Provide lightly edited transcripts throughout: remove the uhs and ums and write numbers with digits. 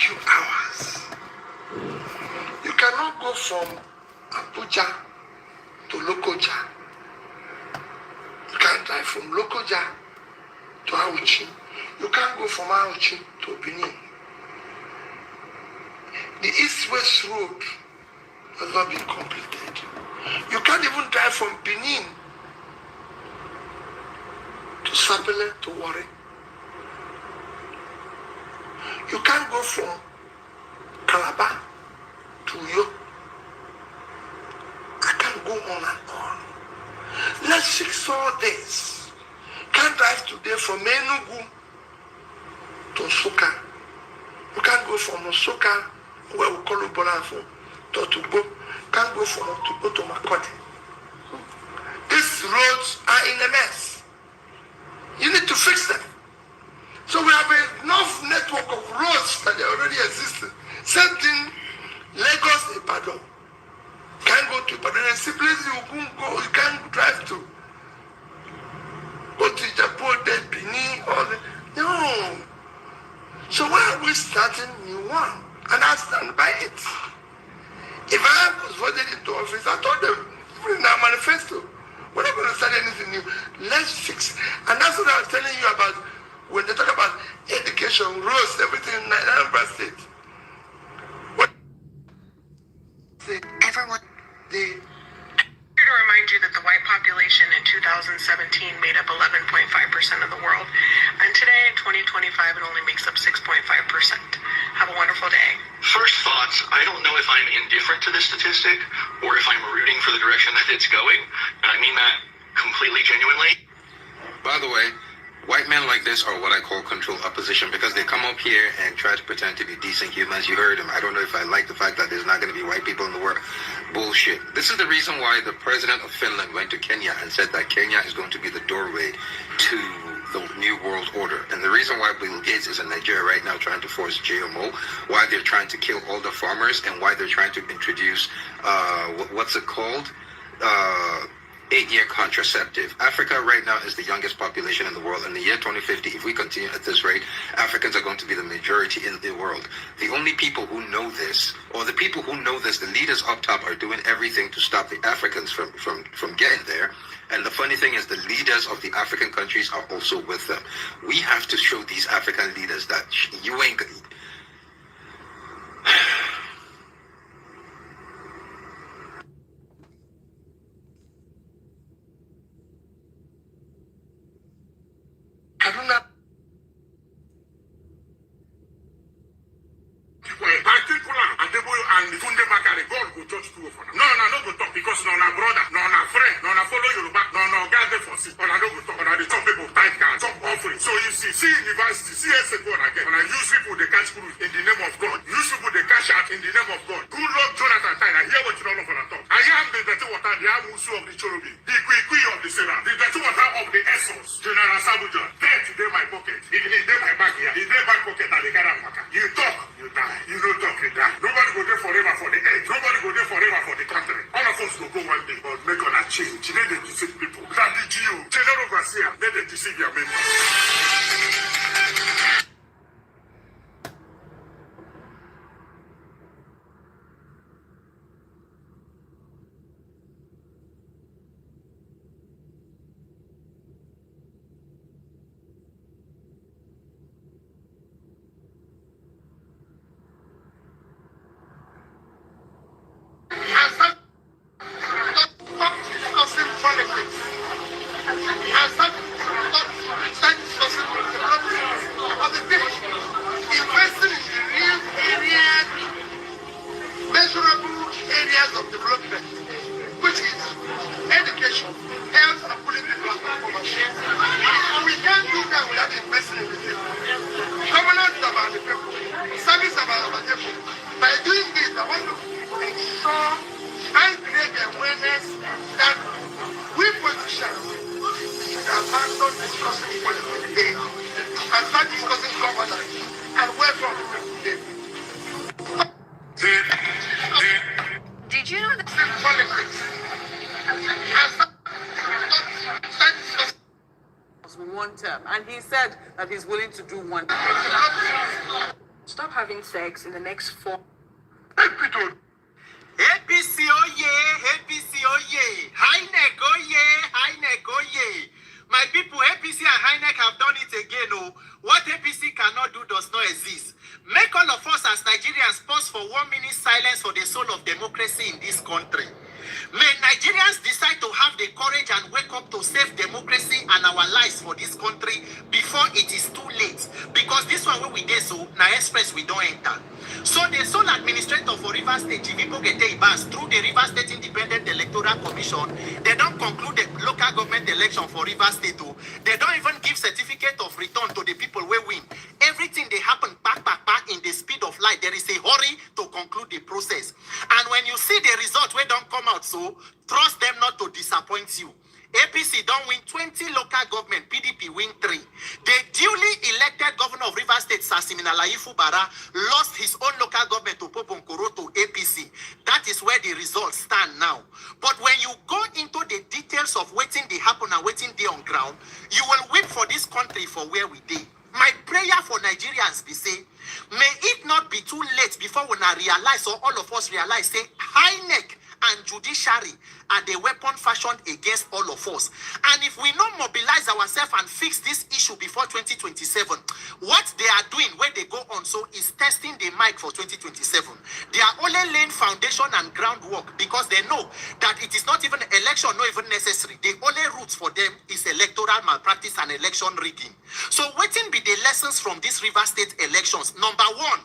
few hours. You cannot go from Abuja to Lokoja. You can't drive from Lokoja to Auchi. You can't go from Auchi to Benin. The east-west road has not been completed. You can't even drive from Benin to Sapele to Warri. You can't go from Calabar to Uyo. I can go on and on. Let's fix all this. Can't drive today from Enugu to Nsukka. You can't go from Nsukka, where we call Ubolafo, to Otubo. Can't go from Otubo to Makodi. These roads are in a mess. You need to fix them. So we have enough network of roads that they already exist. Same thing, Lagos, Ibadan. Can't go to Ibadan. There's places you can't drive to. Go to Geopolitics, Benin, all the... No. So why are we starting new one? And I stand by it. If I was voted into office, I told them, even in our manifesto, we're not going to start anything new. Let's fix. And that's what I was telling you about when they talk about education, roads, everything in Anambra State. What everyone here to remind you that the white population in 2017 made up 11.5% of the world, and today in 2025 it only makes up 6.5%. Have a wonderful day. First thoughts, I don't know if I'm indifferent to this statistic or if I'm rooting for the direction that it's going, and I mean that completely genuinely. By the way, white men like this are what I call controlled opposition, because they come up here and try to pretend to be decent humans. You heard him. I don't know if I like the fact that there's not going to be white people in the world. Bullshit. This is the reason why the president of Finland went to Kenya and said that Kenya is going to be the doorway to the new world order. And the reason why Bill Gates is in Nigeria right now trying to force GMO, why they're trying to kill all the farmers, and why they're trying to introduce, what's it called? 8-year contraceptive. Africa right now is the youngest population in the world. In the year 2050, if we continue at this rate, Africans are going to be the majority in the world. The only people who know this, or the people who know this, the leaders up top, are doing everything to stop the Africans from getting there. And the funny thing is, the leaders of the African countries are also with them. We have to show these African leaders that you ain't... Because no na brother, no na friend, no na follow Yoruba, no na gather for see, on a no go talk, on a the top people type card, top offering. So you see university, CSA go again. When I use people they catch cruise in the name of God, use people they cash out in the name of God. Good Lord Jonathan Tyne, I hear what you know for the talk. I am the dirty water, the Amusu of the Chorobi, the Kwikwi of the Sarah, the dirty water of the Essos, General Sabuja. There today my pocket, it is there my back here, it is there my pocket and the Garamaka. You talk, you die. You don't talk, you die. Nobody go there forever for the age. Nobody go there forever for the country. All of us will go one day, but make on a change. They dey deceive people. That the GU, General Garcia, they dey deceive your members. Did you know that one term, and he said that he's willing to do one. stop having sex in the next 4. APC oye, APC oye, Heinek oye, Heinek oye. My people, APC and Heinek have done it again. Oh, what APC cannot do does not exist. Make all of us as Nigerians pause for 1 minute silence for the soul of democracy in this country. May Nigerians decide to have the courage and wake up to save democracy and our lives for this country before it is too late. Because this one when we did so, now express we don't enter. So the sole administrator for Rivers State, Jivipo Gete Ibas, through the Rivers State Independent Electoral Commission, they don't conclude the local government election for Rivers State. They don't even give certificate of return to the people who win. Everything they happen back in the speed of light. There is a hurry to conclude the process. And when you see the results where don't come out, so trust them not to disappoint you. APC don't win 20 local government, PDP win 3. The duly elected governor of Rivers State, Sasimina Laifu Bara, lost his own local government to Poponkoro to APC. That is where the results stand now. But when you go into the details of waiting they happen and waiting they on ground, you will weep for this country for where we did. My prayer for Nigerians be say, may it not be too late before when I realize, or all of us realize, say, high neck and judiciary are the weapon fashioned against all of us. And if we not mobilize ourselves and fix this issue before 2027, what they are doing when they go on so is testing the mic for 2027. They are only laying foundation and groundwork because they know that it is not even election, not even necessary. The only route for them is electoral malpractice and election rigging. So waiting be the lessons from these River State elections. Number one,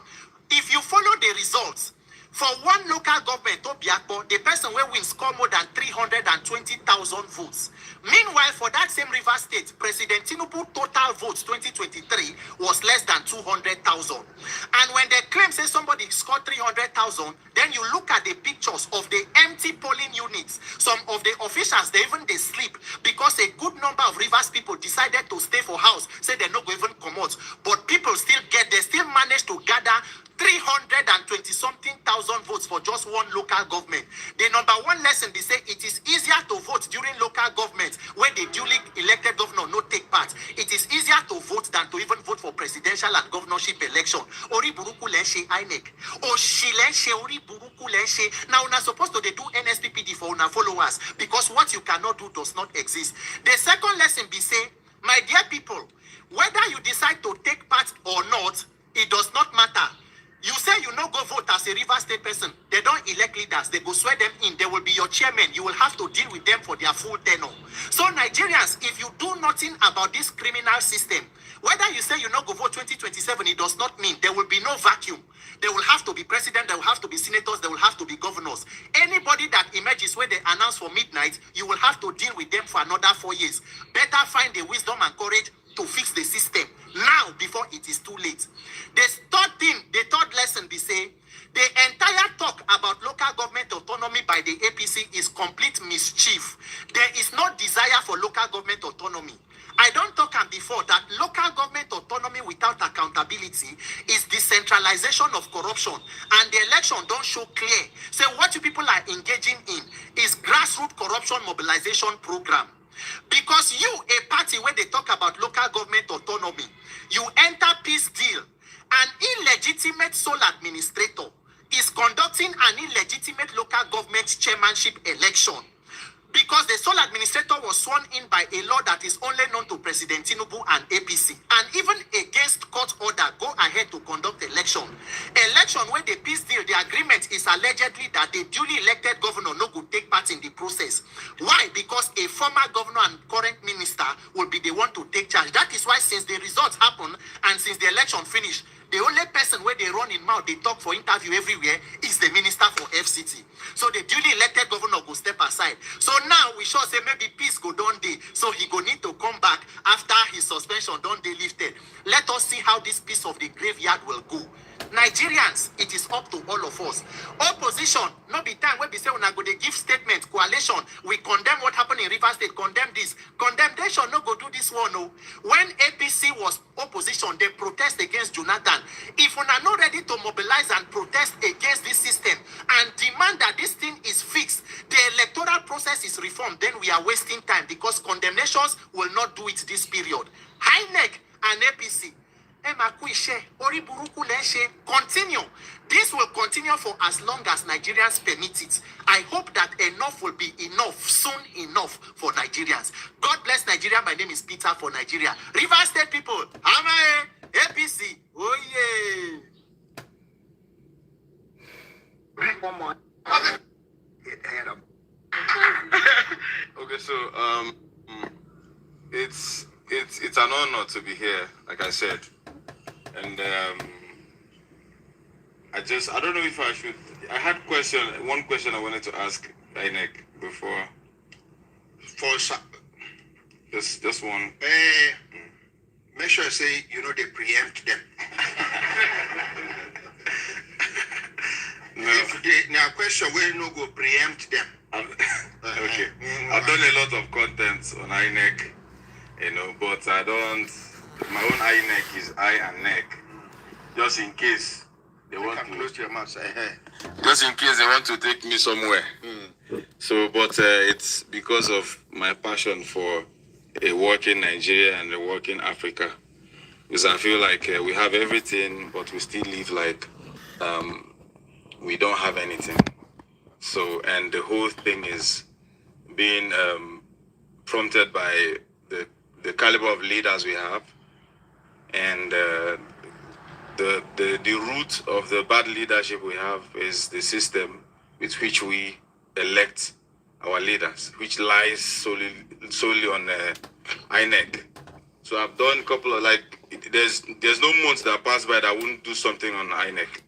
if you follow the results, for one local government, Obiakpo, the person where wins score more than 320,000 votes. Meanwhile, for that same River State, President Tinubu total votes 2023 was less than 200,000. And when they claim say somebody scored 300,000, then you look at the pictures of the empty polling units. Some of the officials, they even they sleep because a good number of Rivers people decided to stay for house, say they're not going to even come out. But people still they still manage to gather 320-something thousand votes for just one local government. The number one lesson, they say it is easier to vote during local government when the duly elected governor no take part. It is easier to vote than to even vote for presidential and governorship election. Ori buruku lenshe INEC. Oshilenshe ori buruku lenshe. Now we're supposed to they do NSPPD for our followers because what you cannot do does not exist. The second lesson be say, my dear people, whether you decide to take part or not, it does not matter. You say you no go vote as a River State person. They don't elect leaders. They go swear them in. They will be your chairman. You will have to deal with them for their full tenure. So Nigerians, if you do nothing about this criminal system, whether you say you no go vote 2027, it does not mean there will be no vacuum. There will have to be president. There will have to be senators. There will have to be governors. Anybody that emerges when they announce for midnight, you will have to deal with them for another 4 years. Better find the wisdom and courage to fix the system now before it is too late. The third lesson be say, the entire talk about local government autonomy by the APC is complete mischief. There is no desire for local government autonomy. I don't talk before that local government autonomy without accountability is decentralization of corruption, and the election don't show clear. So what you people are engaging in is grassroots corruption mobilization program. Because you, a party where they talk about local government autonomy, you enter peace deal. An illegitimate sole administrator is conducting an illegitimate local government chairmanship election. Because the sole administrator was sworn in by a law that is only known to President Tinubu and APC. And even against court order, go ahead to conduct election. Election where the peace deal, the agreement is allegedly that the duly elected governor no go take part in the process. Why? Because a former governor and current minister will be the one to take charge. That is why since the results happen and since the election finished, the only person where they run in mouth, they talk for interview everywhere, is the minister for FCT. So the duly elected governor go step aside. So now we sure say maybe peace go down day. So he go need to come back after his suspension down day lifted. Let us see how this piece of the graveyard will go. Nigerians, it is up to all of us. Opposition, not be time when we say when I go they give statement, coalition, we condemn what happened in Rivers State, condemn this. Condemnation no go do this one, no. When APC was opposition, they protest against Jonathan. If we are not ready to mobilize and protest against this system and demand that this thing is fixed, the electoral process is reformed, then we are wasting time because condemnations will not do it this period. INEC and APC, Continue. This will continue for as long as Nigerians permit it. I hope that enough will be enough, soon enough for Nigerians. God bless Nigeria. My name is Peter for Nigeria. River State people, Amae, APC, oh yeah. One more. Okay, so it's an honor to be here, like I said, and I don't know if I should. I had one question I wanted to ask INEC before. Just one. Make sure I say they preempt them. No. If now question where no go preempt them. Okay. I've done a lot of content on INEC, but I don't. My own INEC is I and neck, just in case they want to close your mouth. Just in case they want to take me somewhere. So, but it's because of my passion for a working Nigeria and a working Africa. Because I feel like we have everything, but we still live like we don't have anything. So, and the whole thing is being prompted by the caliber of leaders we have, and the root of the bad leadership we have is the system with which we elect our leaders, which lies solely on INEC. So I've done a couple of there's no month that pass by that I wouldn't do something on INEC.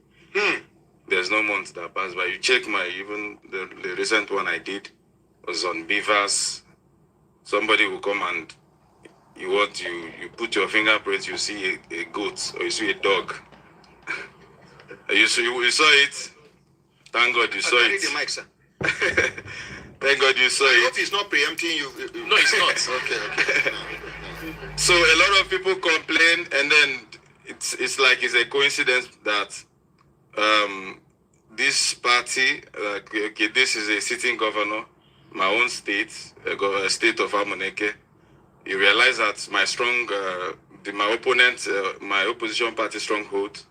There's no month that pass by. You check even the recent one I did was on beavers. Somebody will come and you put your fingerprints, you see a goat or you see a dog. You saw it. Thank God you saw it. The mic, sir. Thank God you saw I it. hope it's not preempting you. No, it's not. Okay. So a lot of people complain, and then it's like it's a coincidence that this party, this is a sitting governor, my own state, state of Amoneke. You realize that my opponent, my opposition party stronghold,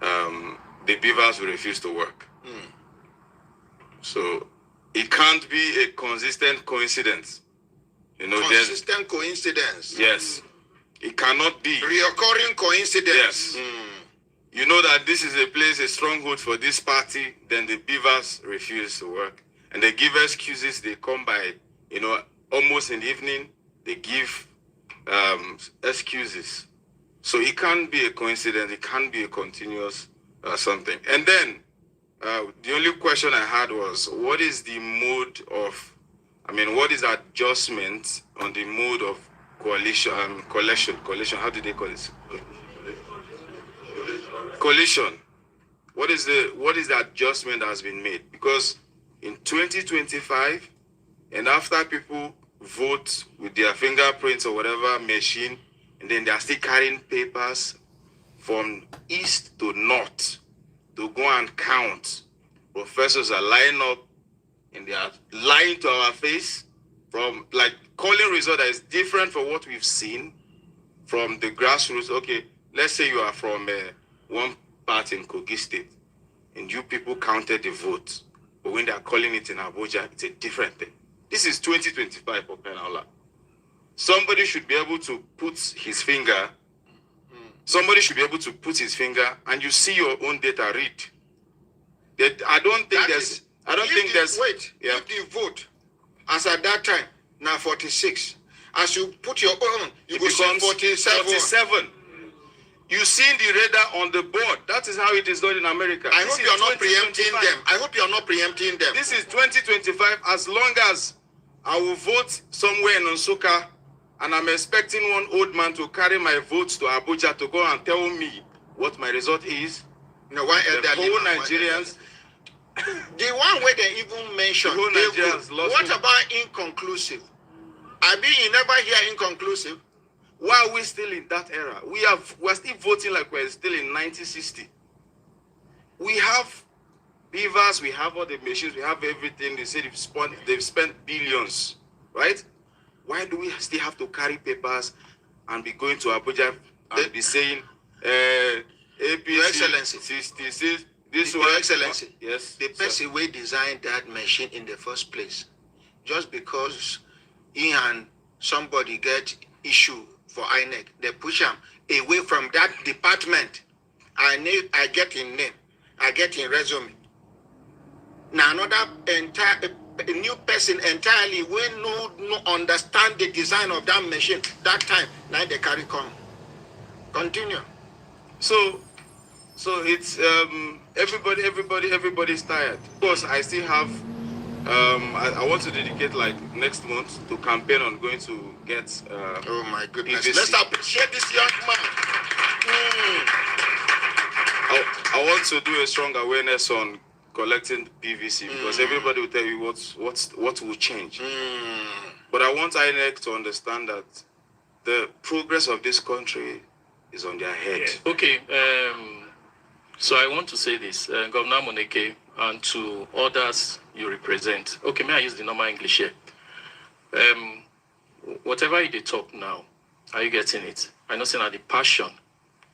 the beavers will refuse to work. So it can't be a consistent coincidence. Consistent coincidence. Yes. It cannot be. Reoccurring coincidence. Yes. You know that this is a stronghold for this party, then the beavers refuse to work. And they give excuses. They come by, almost in the evening, they give excuses. So it can't be a coincidence. It can't be a continuous something. And then the only question I had was, what is the mode of, what is adjustment on the mode of collection? How do they call it? Coalition. What is the adjustment that has been made? Because in 2025, and after people vote with their fingerprints or whatever machine, and then they are still carrying papers from east to north to go and count. Professors are lining up and they are lying to our face from calling result that is different from what we've seen from the grassroots. Okay, let's say you are from one part in Kogi State and you people counted the votes, but when they are calling it in Abuja, it's a different thing. This is 2025 for Penala. Somebody should be able to put his finger. Somebody should be able to put his finger, and you see your own data read. I don't think there's. Wait. Yeah. If the vote, as at that time, now 46. As you put your own, you go see 47. You see the radar on the board. That is how it is done in America. I hope you are not preempting them. I hope you are not preempting them. This is 2025. As long as I will vote somewhere in Nsukka, and I'm expecting one old man to carry my votes to Abuja to go and tell me what my result is. No, why the whole Nigerians. The one where they even mentioned. What about inconclusive? You never hear inconclusive. Why are we still in that era? We're still voting like we're still in 1960. We have beavers, we have all the machines, we have everything. They say they've spent billions, right? Why do we still have to carry papers and be going to Abuja and be saying, APC, Your Excellency. 66, this Your one. Excellency. Yes. The person who designed that machine in the first place, just because he and somebody get issue for INEC, they push him away from that department. I get in name, I get in resume. Now another a new person entirely will no understand the design of that machine that time. Now they carry come. Continue. So it's everybody's tired. Of course, I still have. I want to dedicate like next month to campaign on going to get. Oh my goodness! PVC. Let's appreciate this young man. I want to do a strong awareness on collecting PVC because everybody will tell you what will change. But I want INEC to understand that the progress of this country is on their head. Okay, so I want to say this, Governor Moneke, and to others you represent. Okay, may I use the normal English here? Whatever you talk now, are you getting it? I know saying the passion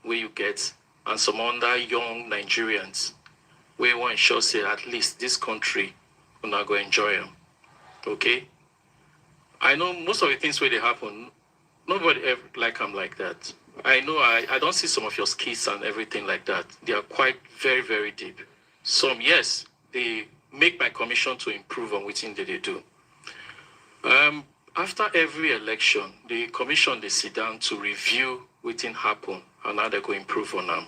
where you get, and some other young Nigerians, where one sure say at least this country will not go enjoy them. Okay? I know most of the things where they happen, nobody ever like them like that. I know I don't see some of your skills and everything like that. They are quite very, very deep. Some, yes, they make my commission to improve on what they do. After every election, the commission, they sit down to review what happen and how they go improve on them.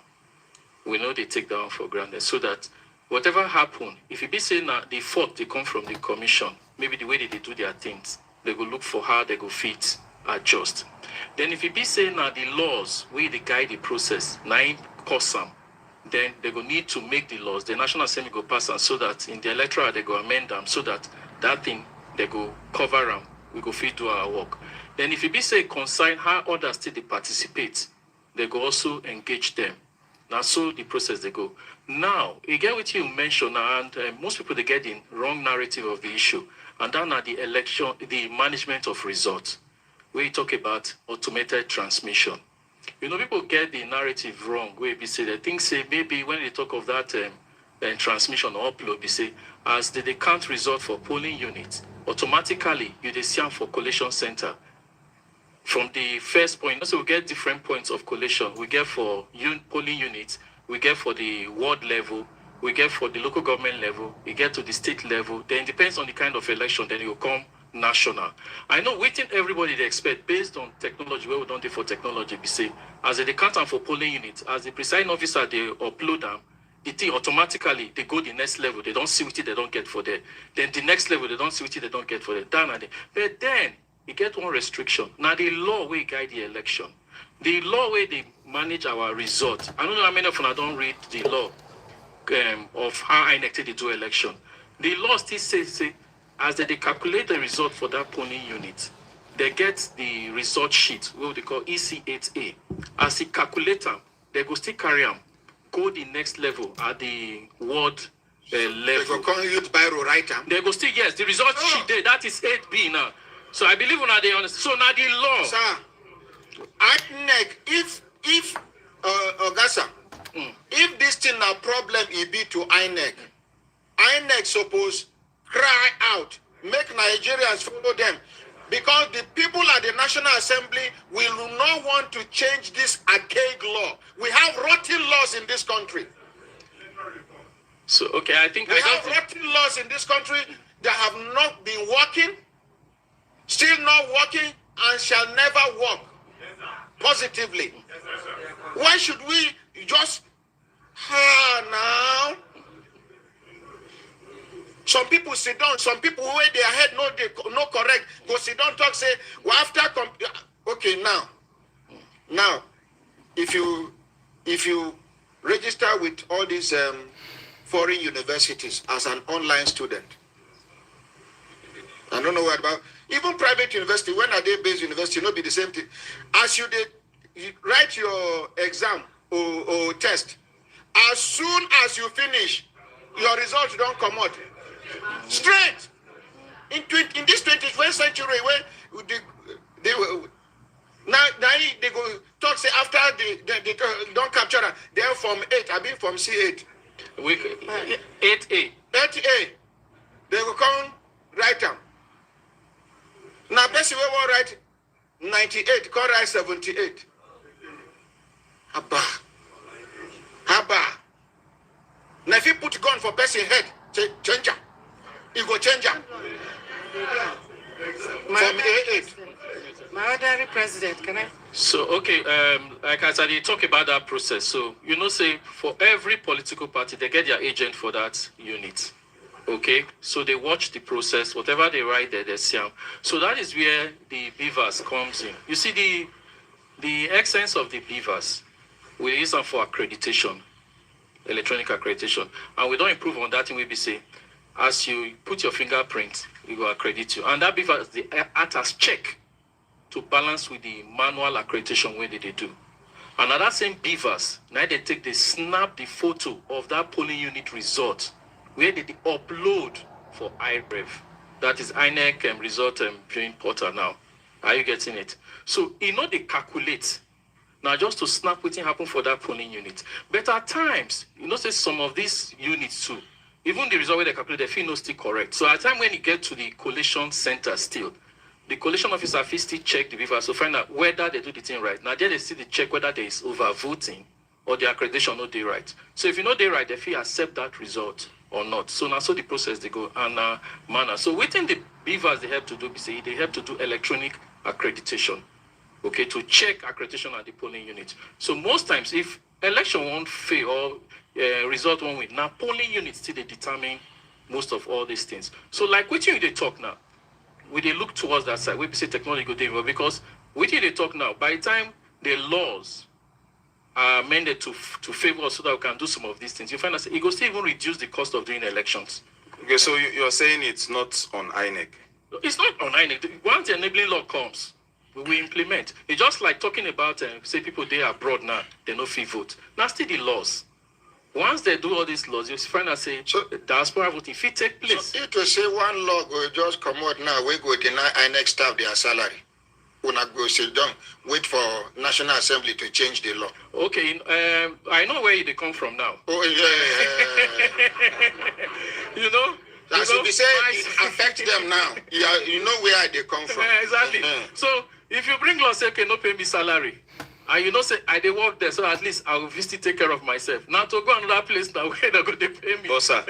We know they take that one for granted so that whatever happen, if you be saying that the fault they come from the commission, maybe the way they do their things, they go look for how they go fit, adjust. Then if you be saying that the laws, where they guide the process, nine cause them, then they go need to make the laws. The National Assembly go pass them so that in the electoral they go amend them so that that thing they go cover them. We go fit do our work. Then if you be say consign how others still they participate, they go also engage them. Now so the process they go. Now you get what you mentioned, and most people they get in wrong narrative of the issue, and then at the election, the management of results, where you talk about automated transmission. You know, people get the narrative wrong. Where they say they think say maybe when they talk of that transmission or upload, they say as they count result for polling units, automatically you they see them for collation center. From the first point, so we get different points of collation. We get for polling units, we get for the ward level, we get for the local government level, we get to the state level. Then it depends on the kind of election, then it will come national. I know waiting everybody they expect based on technology, where we don't do for technology, we say, as they count them for polling units, as the presiding officer, they upload them, the thing automatically, they go the next level, they don't see what they don't get for there. Then the next level, they don't see what they don't get for there. But then, you get one restriction. Now the law will guide the election. The law where they manage our results. I don't know how many of you don't read the law of how INEC they do election. The law still says, as they calculate the result for that polling unit, they get the result sheet, what they call EC8A. As they calculate them, they go still carry them, go the next level at the ward level. They go come use biro write them. They go still, yes, the result sheet there, that is 8B now. So I believe when they understand. So now the law. Sir, INEC, if Ogasa, if this thing a problem it be to INEC, INEC suppose cry out, make Nigerians follow them. Because the people at the National Assembly will not want to change this archaic law. We have rotten laws in this country. So, okay, I think... We have rotten laws in this country that have not been working, still not working, and shall never work positively. Why should we just... now... Some people sit down, some people wear their head no correct, go sit down, talk, say, well, after... Okay, now, if you register with all these foreign universities as an online student, I don't know what about, even private university, when are they based university, not be the same thing. As you write your exam or test, as soon as you finish, your results don't come out. Straight in this 21st century, where Now they go talk say after they don't capture them, they're from 8, I mean from C8. 8A. 8A. They will come write them. Now person we will write 98, come write 78. Haba. Now if you put gun for person head, say change am. You go change am. From A8. My ordinary president, can I? So, okay, like I said, they talk about that process. So, say for every political party, they get their agent for that unit. Okay? So they watch the process, whatever they write there, they see them. So that is where the beavers comes in. You see, the essence of the beavers, we use them for accreditation, electronic accreditation. And we don't improve on that thing we be say, as you put your fingerprint, we will accredit you. And that beavers, they act as check to balance with the manual accreditation when they do. And at that same beavers, now they snap the photo of that polling unit result where they upload for iRev. That is INEC result viewing portal now. Are you getting it? So, they calculate. Now, just to snap what happen for that polling unit. But at times, say some of these units too, even the result where they calculate, they feel no still correct. So at the time when you get to the collation center still, the collation officer still check the beavers to find out whether they do the thing right. Now there they still check whether there is overvoting or the accreditation not they right. So if you know they right, they feel accept that result or not. So now so the process they go and manner. So within the beavers they have to do, they have to do electronic accreditation. Okay, to check accreditation at the polling unit. So most times if election won't fail or result won't win, now polling units still they determine most of all these things. So like which you they talk now. We they look towards that side. We say technology go develop because with they talk now, by the time the laws are amended to favor us so that we can do some of these things, you find that it will still even reduce the cost of doing elections. Okay, so you're saying it's not on INEC? It's not on INEC. Once the enabling law comes, we will implement. It's just like talking about, say people they are abroad now, they no free vote. Now still the laws. Once they do all these laws, you find out say so, diaspora voting if it take place. So it will say one law will just come out now, we go deny INEC staff their salary. We not go sit down, wait for National Assembly to change the law. Okay, I know where they come from now. Oh yeah. As you say, it affects them now. You know where they come from. Exactly. So if you bring law say, okay, no pay me salary. And say I they work there, so at least I will visit take care of myself. Now to go another place now where they're going to pay me. Bossa,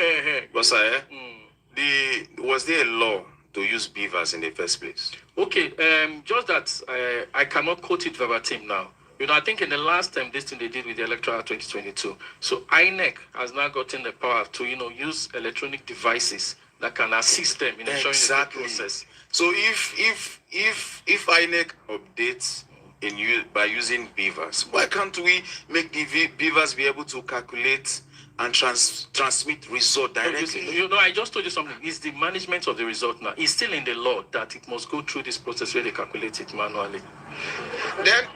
was there a law to use beavers in the first place? Okay, just that I cannot quote it verbatim now. I think in the last time this thing they did with the Electoral 2022. So INEC has now gotten the power to use electronic devices that can assist them in ensuring the process. So if INEC updates by using beavers, why can't we make the beavers be able to calculate and transmit result directly? I just told you something. It's the management of the result now. It's still in the law that it must go through this process where they calculate it manually. Then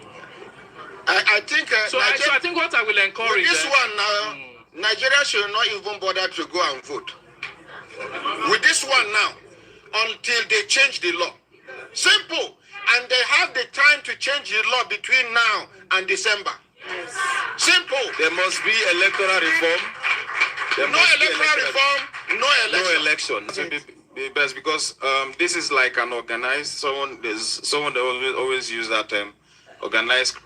I think so I think what I will encourage with this one now, Nigeria should not even bother to go and vote. With this one now, until they change the law. Simple. And they have the time to change the law between now and December. Yes. Simple. There must be electoral reform. No election. Be best because this is like an organized. Someone that always use that term, organized.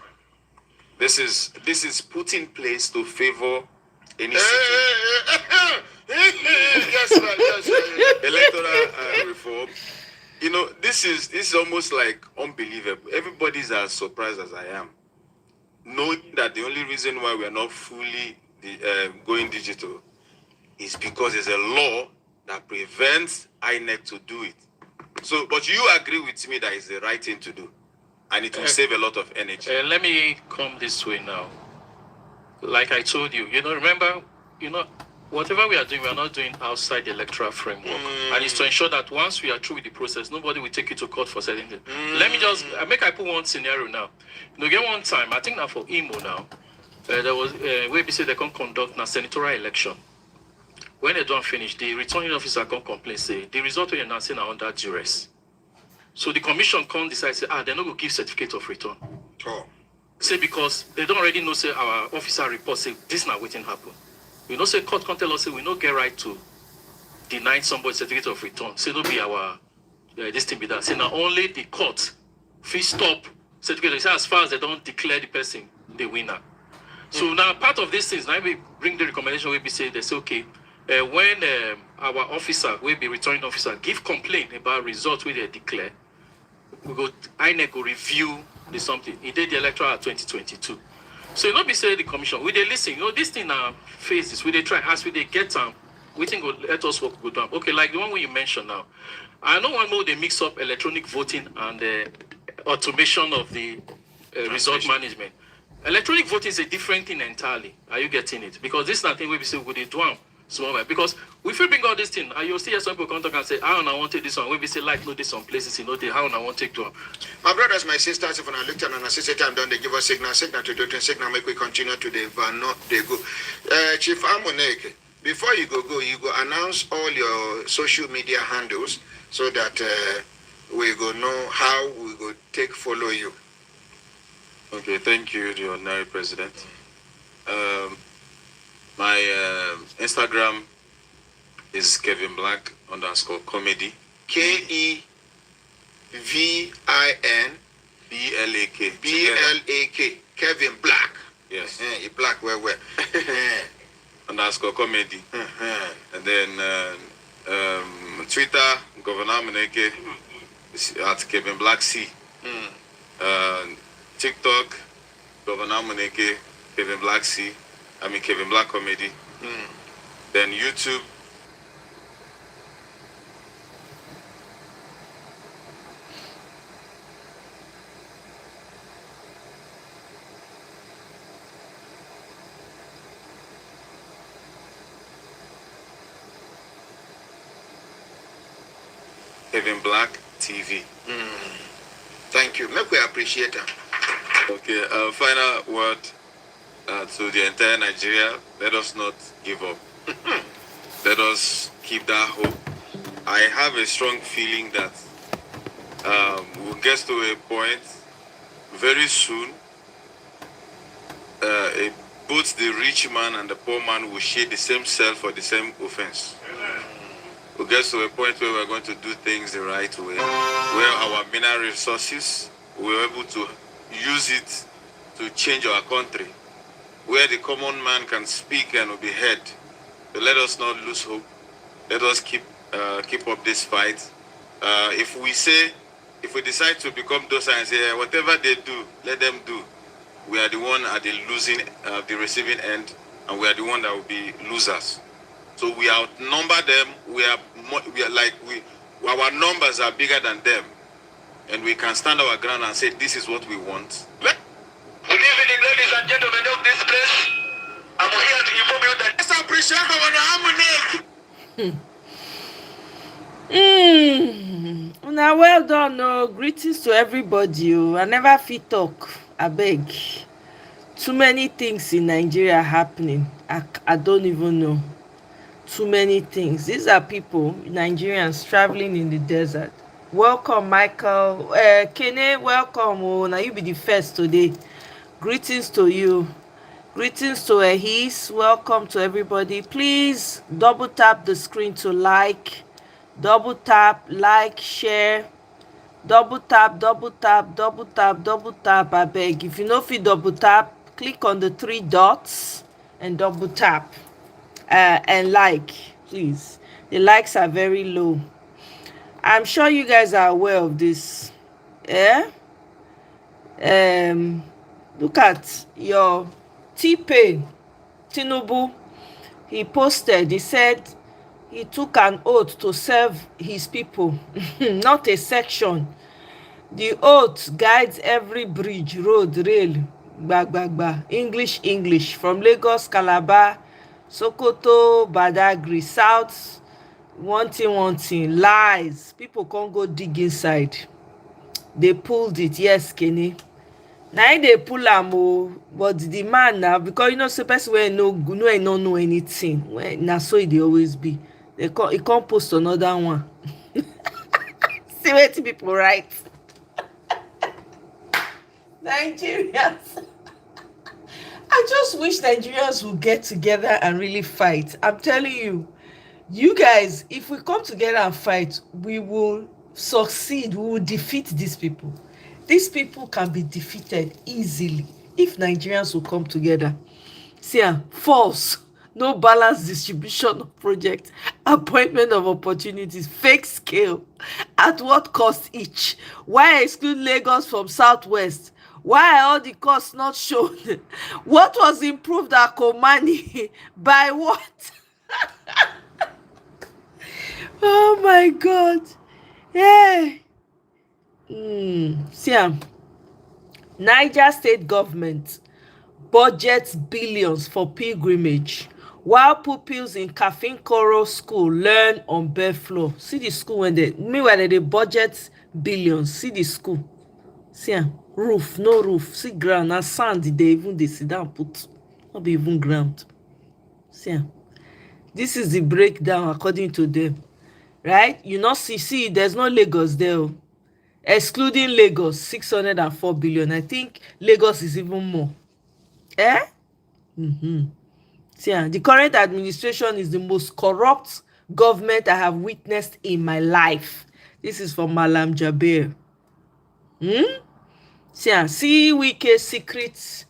This is put in place to favor any electoral reform. This is almost like unbelievable. Everybody's as surprised as I am, knowing that the only reason why we are not fully going digital is because there's a law that prevents INEC to do it. So, but you agree with me that it's the right thing to do, and it will save a lot of energy. Let me come this way now. Like I told you, remember, whatever we are doing, we are not doing outside the electoral framework. And it's to ensure that once we are through with the process, nobody will take you to court for certain things. Let me just, I put one scenario now. Get one time, I think now for Imo now, there was, where we say they can conduct a senatorial election. When they don't finish, the returning officer can complain, say, the result of your announcing are under duress. So the commission can't decide, say, they're not going to give certificate of return. Oh. Say, because they don't already know, say, our officer report, say, this not waiting happen. You know, say, court can't tell us, say, we don't get right to deny somebody certificate of return. Say, don't be our, this thing be that. Say, now only the court, free stop certificate. Say, as far as they don't declare the person the winner. So now part of these things, now we bring the recommendation, we say, they say, okay, when our officer, will be returning officer, give complaint about results we they declare, we go, INEC will review the something. He did the electoral 2022. So you know, be say the commission, we they listen, you know, this thing now phases, we they try, as we they get them, we think will let us work good down. Okay, like the one you mentioned now. I know one more they mix up electronic voting and automation of the result management. Electronic voting is a different thing entirely. Are you getting it? Because this is nothing we say we they do them small. Because if we bring all this thing, and you'll see some people come talk and say, how I want to take this one. We say like no this some places, you know, they how I want to take to them. My brothers, my sisters, if I looked at an assistant time done, they give us signal to do it, signal make we continue to the van, not they go. Chief Amoneke, before you go, you go announce all your social media handles so that we go know how we go take follow you. Okay, thank you, the Honorary President. My Instagram is Kevin Black _comedy. KEVIN BLAK. Kevin Black. Yes. Black where. _ comedy. And then Twitter, Governor Meneke at Kevin Black C. TikTok, Governor Moneke, Kevin Black C. Kevin Black Comedy. Then YouTube. Kevin Black TV. Thank you. Make we appreciate them. Okay, final word to the entire Nigeria. Let us not give up. Let us keep that hope. I have a strong feeling that we'll get to a point very soon. Both the rich man and the poor man will share the same cell for the same offense. We'll get to a point where we're going to do things the right way, where our mineral resources, we're able to use it to change our country, where the common man can speak and will be heard. So let us not lose hope. Let us keep up this fight. If we decide to become those and say whatever they do, let them do, we are the one at the receiving end, and we are the one that will be losers. So we outnumber them. Our numbers are bigger than them. And we can stand our ground and say, this is what we want. Good evening, ladies and gentlemen of this place. I'm here to inform you that Let's appreciate our Now well done. No greetings to everybody. I never fit talk. I beg. Too many things in Nigeria happening. I don't even know. Too many things. These are people, Nigerians traveling in the desert. Welcome, Michael. Kene, welcome. Oh, now you be the first today. Greetings to you. Greetings to Ehis. Welcome to everybody. Please double tap the screen to like. Double tap, like, share. Double tap, double tap, double tap, double tap. I beg. If you know if you double tap, click on the 3 dots and double tap. And like, please. The likes are very low. I'm sure you guys are aware of this. Yeah? Look at your T-Pain, Tinubu. He posted, he said he took an oath to serve his people, not a section. The oath guides every bridge, road, rail, English, from Lagos, Calabar, Sokoto, Badagry, South. One thing, lies. People can't go dig inside. They pulled it, yes, Kenny. Now they pull am, but the man now, because you know, the person wey no know anything. When na so it dey always be. He can't post another one. See what people write. Nigerians. I just wish Nigerians would get together and really fight. I'm telling you, you guys, if we come together and fight, we will succeed. We will defeat these people. These people can be defeated easily if Nigerians will come together. See, false, no balanced distribution of projects, appointment of opportunities, fake scale, at what cost each? Why exclude Lagos from Southwest? Why are all the costs not shown? What was improved at Komani? By what? Oh my God. Yeah. See, Niger state government budgets billions for pilgrimage while pupils in Kafinkoro school learn on bare floor. See the school when they meanwhile they budget billions. See the school. See, roof, no roof. See ground, na sand they sit down put. Not be even ground. See, this is the breakdown according to them. Right? You not see, there's no Lagos there. Excluding Lagos, 604 billion. I think Lagos is even more. Eh? See, the current administration is the most corrupt government I have witnessed in my life. This is from Malam Jabir. See Wike's secrets.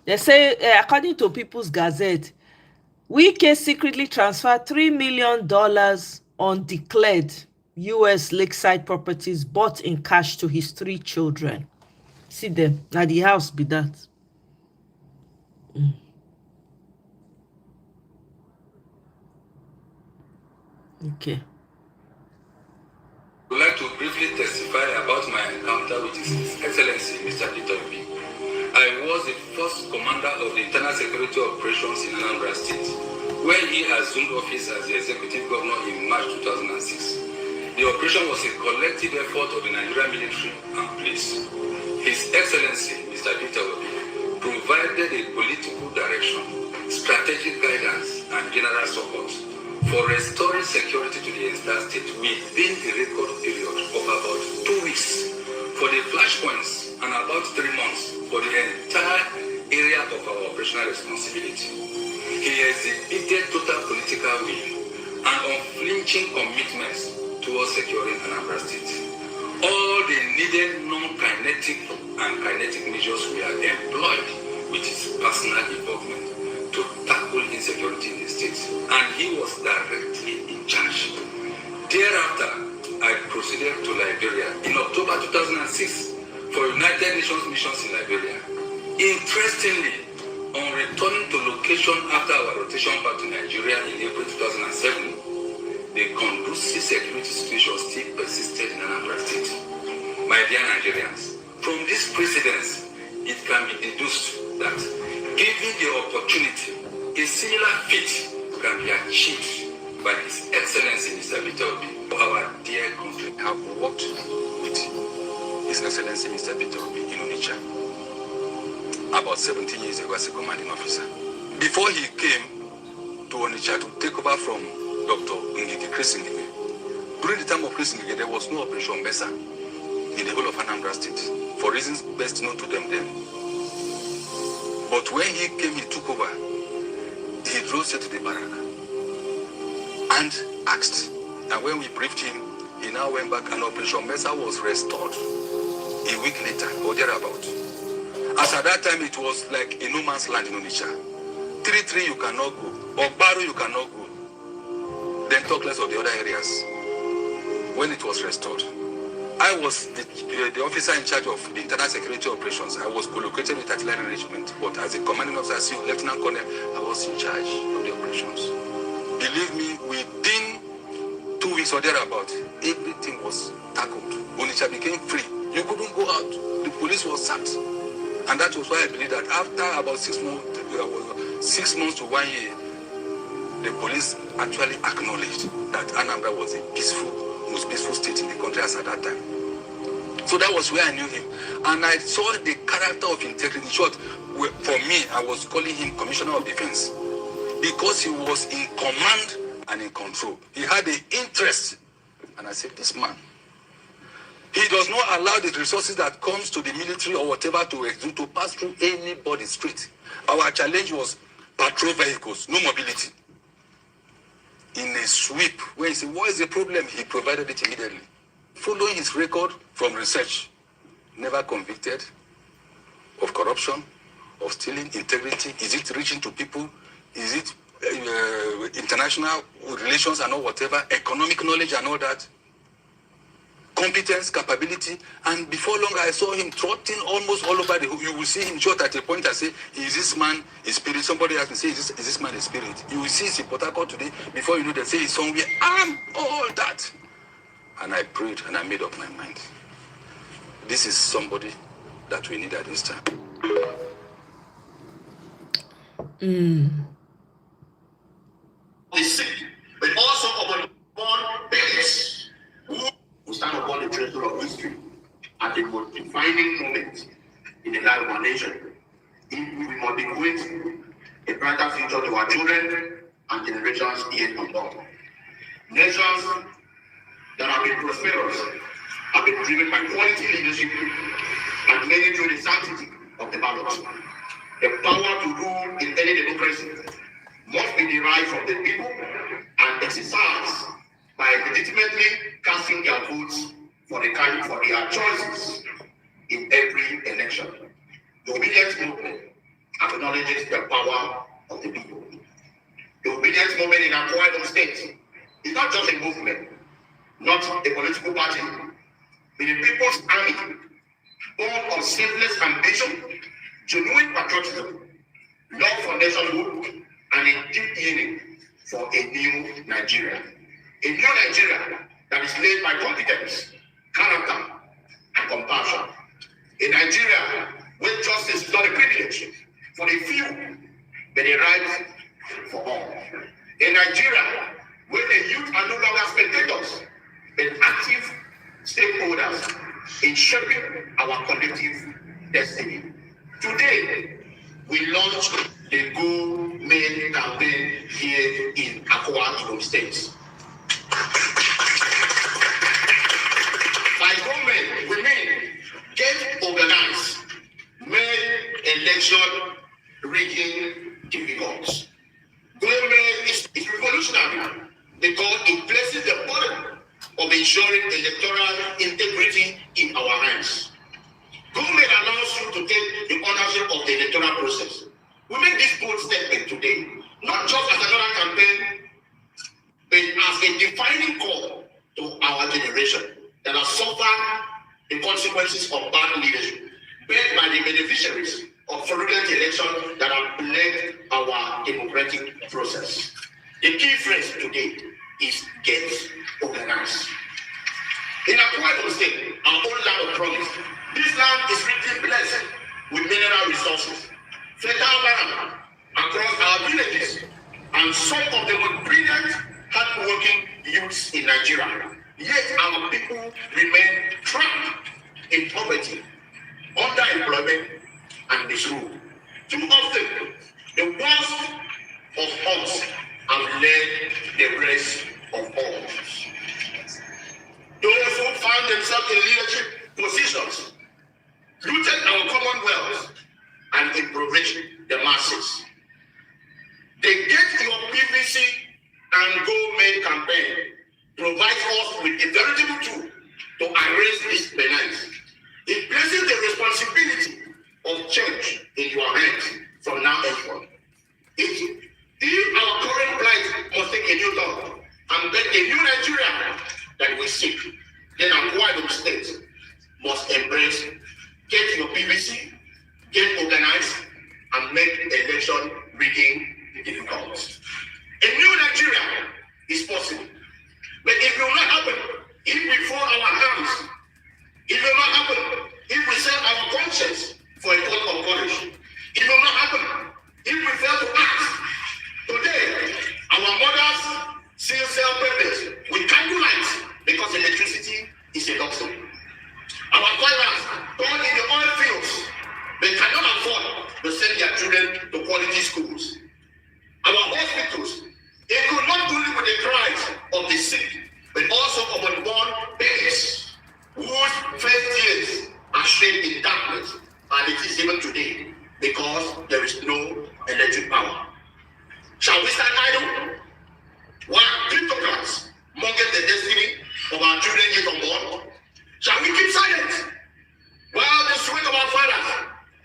They say, according to People's Gazette, Wike secretly transferred $3 million undeclared U.S. lakeside properties bought in cash to his 3 children. See them. Now the house be that. Okay. I would like to briefly testify about my encounter with His Excellency Mr. Tinubu. I was the first commander of the Internal Security Operations in Anambra State, when he assumed office as the executive governor in March 2006. The operation was a collective effort of the Nigerian military and police. His Excellency Mr. Tinubu provided a political direction, strategic guidance, and general support for restoring security to the entire state within the record period of about 2 weeks for the flashpoints and about 3 months for the entire area of our operational responsibility. He exhibited total political will and unflinching commitments towards securing Anambra State. All the needed non-kinetic and kinetic measures were employed with his personal involvement to tackle insecurity in the state, and he was directly in charge. Thereafter, I proceeded to Liberia in October 2006 for United Nations missions in Liberia. Interestingly, on returning to location after our rotation back to Nigeria in April 2007, the conducive security situation still persisted in Anambra State. My dear Nigerians, from this precedence, it can be deduced that given the opportunity, a similar feat can be achieved by His Excellency Mr. Obi, our dear country. I have worked with His Excellency Mr. Obi in Onitsha about 17 years ago as a commanding officer. Before he came to Onitsha to take over from Dr. Ngige Krisingige, during the time of Krisingige, there was no Operation Besa in the whole of Anambra State, for reasons best known to them then. But when he came, he took over. He drove straight to the barrack and asked. And when we briefed him, he now went back and Operation Mesa was restored a week later or thereabout. As at that time, it was like a no man's land in Onitsha. 3-3 you cannot go. Ogbaro you cannot go. Then talk less of the other areas. When it was restored, I was the officer in charge of the internal security operations. I was co-located with artillery regiment, but as a commanding officer, Lieutenant Colonel, I was in charge of the operations. Believe me, within 2 weeks or thereabout, everything was tackled. Onitsha became free. You couldn't go out. The police was sacked. And that was why I believe that after about 6 months to 1 year, the police actually acknowledged that Anambra was a most peaceful state in the country as at that time. So that was where I knew him. And I saw the character of integrity. In short, for me, I was calling him Commissioner of Defense because he was in command and in control. He had the interest. And I said, this man, He does not allow the resources that comes to the military or whatever to pass through anybody's street. Our challenge was patrol vehicles, no mobility. In a sweep, where he said, what is the problem? He provided it immediately. Following his record from research, never convicted of corruption, of stealing, integrity. Is it reaching to people? Is it international relations and all whatever, economic knowledge and all that? Competence, capability, and before long I saw him trotting almost all over you will see him short at a point. I say, is this man a spirit? Somebody asked me, say, is this man a spirit? You will see he's in Port Harcourt today, before you know they say he's somewhere, and all that. And I prayed and I made up my mind. This is somebody that we need at this time. The sick, but also upon babies who stand upon the treasure of history at the most defining moment in the life of our nation. If we must be going a brighter future to our children and generations yet unborn. Nations that have been prosperous have been driven by quality leadership and many through the sanctity of the ballot. The power to rule in any democracy must be derived from the people and exercised by legitimately casting their votes for their choices in every election. The obedience movement acknowledges the power of the people. The obedience movement in Akwa Ibom State is not just a movement, not a political party, but the people's army, born of selfless ambition, genuine patriotism, love for nationhood, and a deep yearning for a new Nigeria. A new Nigeria that is led by competence, character, and compassion. A Nigeria where justice is not a privilege for the few, but a right for all. A Nigeria where the youth are no longer spectators, but active stakeholders in shaping our collective destiny. Today, we launched the Go Men campaign here in Akwa Ibom State. By Go Men, we mean get organized, make election rigging difficult. Go Men is revolutionary because it places the burden of ensuring electoral integrity in our hands. Government allows you to take the ownership of the electoral process. We make this bold statement today, not just as another campaign, but as a defining call to our generation that has suffered the consequences of bad leadership, bear by the beneficiaries of fraudulent elections that have plagued our democratic process. The key phrase today is get organized. In Akwa Ibom State, our own land of promise, this land is richly blessed with mineral resources, fertile land across our villages, and some of the most brilliant, hardworking youths in Nigeria. Yet our people remain trapped in poverty, underemployment, and misrule. Too often, the worst of us have led the rest of us. Those who found themselves in leadership positions looted our commonwealth and impoverished the masses. The Get Your PVC and Go Men campaign provides us with a veritable tool to arrest this menace. It places the responsibility of change in your hands from now henceforth. If our current plight must take a new turn and build a new Nigeria that we seek, then Akwa Ibom State must embrace Get Your PVC, get organized, and make election rigging difficult. A new Nigeria is possible, but it will not happen if we fold our hands. It will not happen if we sell our conscience for a pot of porridge. It will not happen if we fail to act. Today, our mothers still sell papers with candle lights because electricity is a luxury. Our fathers born in the oil fields, they cannot afford to send their children to quality schools. Our hospitals, they could not only with the cries of the sick, but also of unborn babies. whose first years are spent in darkness, and it is even today, because there is no electric power. Shall we stand idle while cryptocrats mortgage the destiny of our children yet unborn? Shall we keep silent while the sweat of our fathers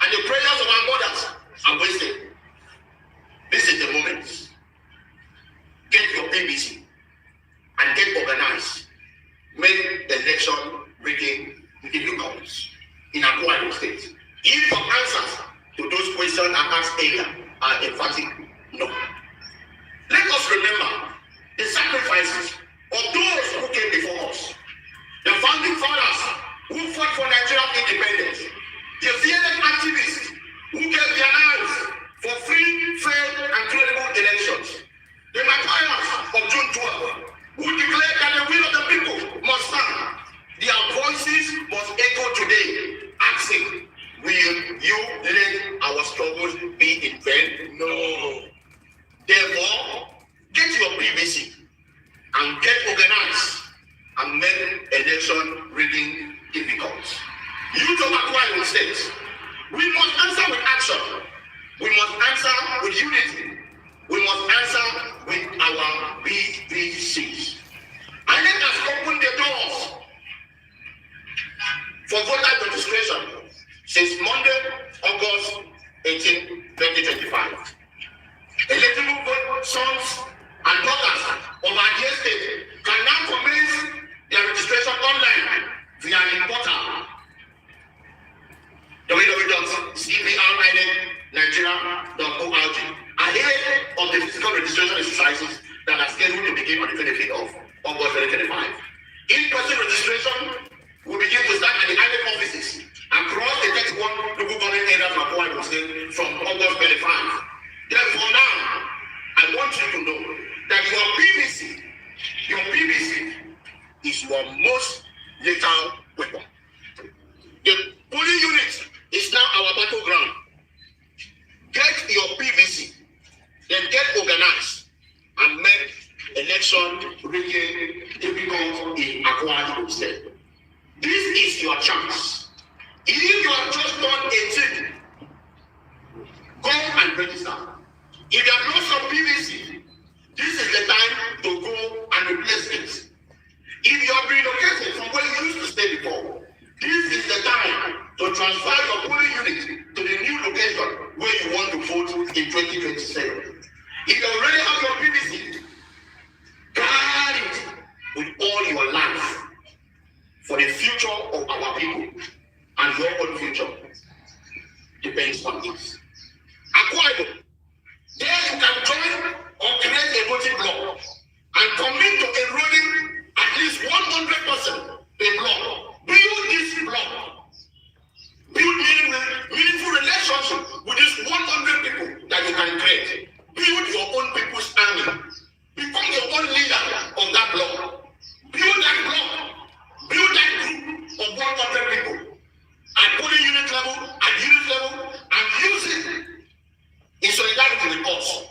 and the prayers of our mothers are wasted? This is the moment. Get your BBC and get organized. Make election rigging difficult in Akwa Ibom State. If your answers to those questions I asked earlier are emphatic, no. Let us remember the sacrifices of those who came before us. The founding fathers who fought for Nigerian independence. The fearless activists who gave their lives for free, fair, and credible elections. The martyrs of June 12, who declared that the will of the people must stand. Their voices must echo today, asking, will you let our struggles be in vain? No. Therefore, get your PVC and get organized and make election rigging difficult. You don't acquire mistakes. We must answer with action. We must answer with unity. We must answer with our BVCs. And let us open the doors for voter registration since Monday, August 18, 2025. Eligible vote sons and daughters of our dear state can now commence their registration online via the portal www.cvrinnigeria.org ahead of the physical registration exercises that are scheduled to begin on the 25th of August 2025. In-person registration will begin to start at the INEC offices across the 31 local government areas of Akwa Ibom State from August 25. Therefore now, I want you to know that your PVC is your most lethal weapon. The polling unit is now our battleground. Get your PVC, then get organized and make election rigging difficult in Akwa Ibom State. This is your chance. If you have just done 18, go and register. If you have lost some PVC, this is the time to go and replace it. If you have relocated from where you used to stay before, this is the time to transfer your polling unit to the new location where you want to vote in 2027. If you already have your PVC, guard it with all your life for the future of our people, and your own future depends on it. Akwa Ibom, there you can join or create a voting block and commit to enrolling at least 100% a block. Build this block. Build meaningful relationship with these 100 people that you can create. Build your own people's army. Become your own leader of that block. Build that block. Build that group of 100 people at polling unit level, at unit level, and use it in solidarity with us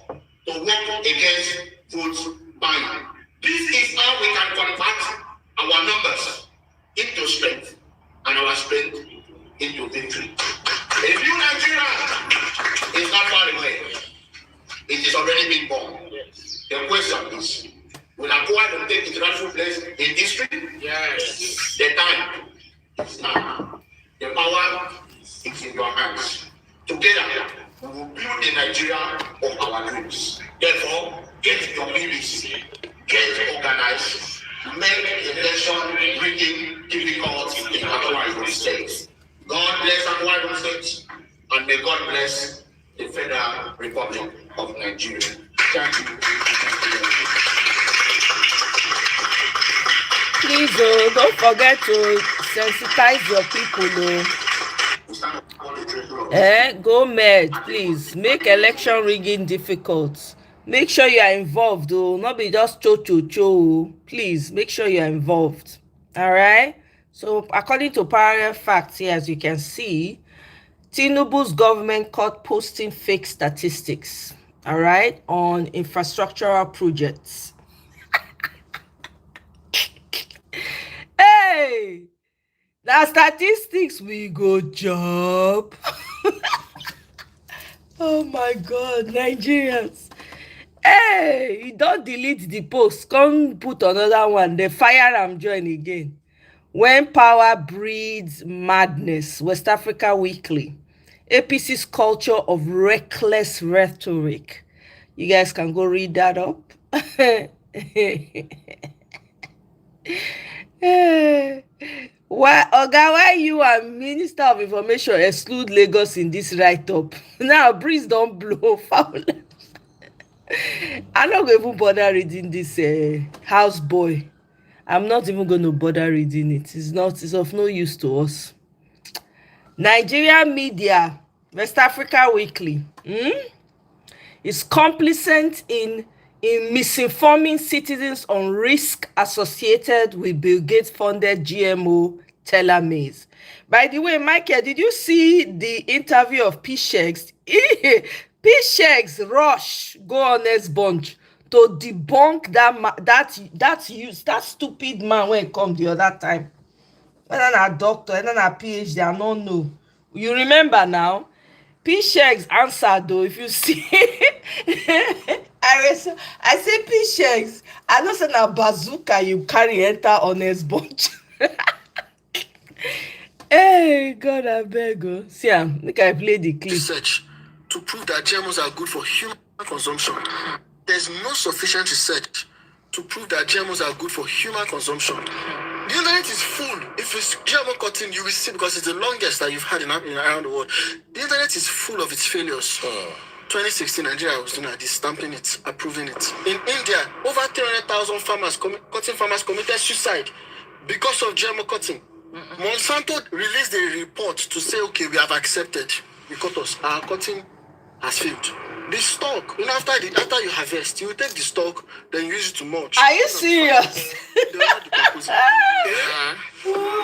to work against vote buying. This is how we can convert our numbers into strength and our strength into victory. A new Nigeria is not far away. It is already been born. The question is, will Akwa Ibom take its rightful place in history? Yes. The time is now. The power is in your hands. Together, we will build the Nigeria of our dreams. Therefore, get your BBC, get organized, make election rigging difficult in Akwa Ibom State. God bless Akwa Ibom State, and may God bless the Federal Republic of Nigeria. Thank you. Please, don't forget to sensitize your people. Go mad, please. Make election rigging difficult. Make sure you are involved, not be just cho. Please make sure you are involved. All right. So, according to parallel facts here, as you can see, Tinubu's government caught posting fake statistics. All right, on infrastructural projects. Hey, Now statistics we go job. Oh my God, Nigerians. Hey, you don't delete the post, come put another one, they fire am join again. When power breeds madness, West Africa Weekly. APC's culture of reckless rhetoric. You guys can go read that up. Why, Oga, why you and Minister of Information exclude Lagos in this write-up? Now breeze don't blow foul. I'm not going to even bother reading this house boy. I'm not even going to bother reading it. It's of no use to us. Nigerian media, West Africa Weekly, is complicit in misinforming citizens on risk associated with Bill Gates funded GMO teller maize. By the way, Michael, did you see the interview of P-Shegs? P-Shegs rush go honest bunch to debunk that stupid man when he come the other time. Whether na doctor, whether na PhD, I don't know. You remember now? P-Shegs answered though, if you see. I say P-Shegs, I know say na bazooka you carry enter honest bunch. Hey, God, I beg you. See, make I play the clip. Research to prove that GMOs are good for human consumption. There's no sufficient research to prove that GMOs are good for human consumption. The internet is full. If it's GMO cotton, you will see, because it's the longest that you've had in around the world. The internet is full of its failures. 2016, Nigeria was doing this, stamping it, approving it. In India, over 300,000 cotton farmers committed suicide because of GMO cotton. Monsanto released a report to say, okay, we have accepted. You cut us. Our cotton has failed. The stalk, after you harvest, you take the stalk, then you use it to mulch. Are you serious? They are not decomposing.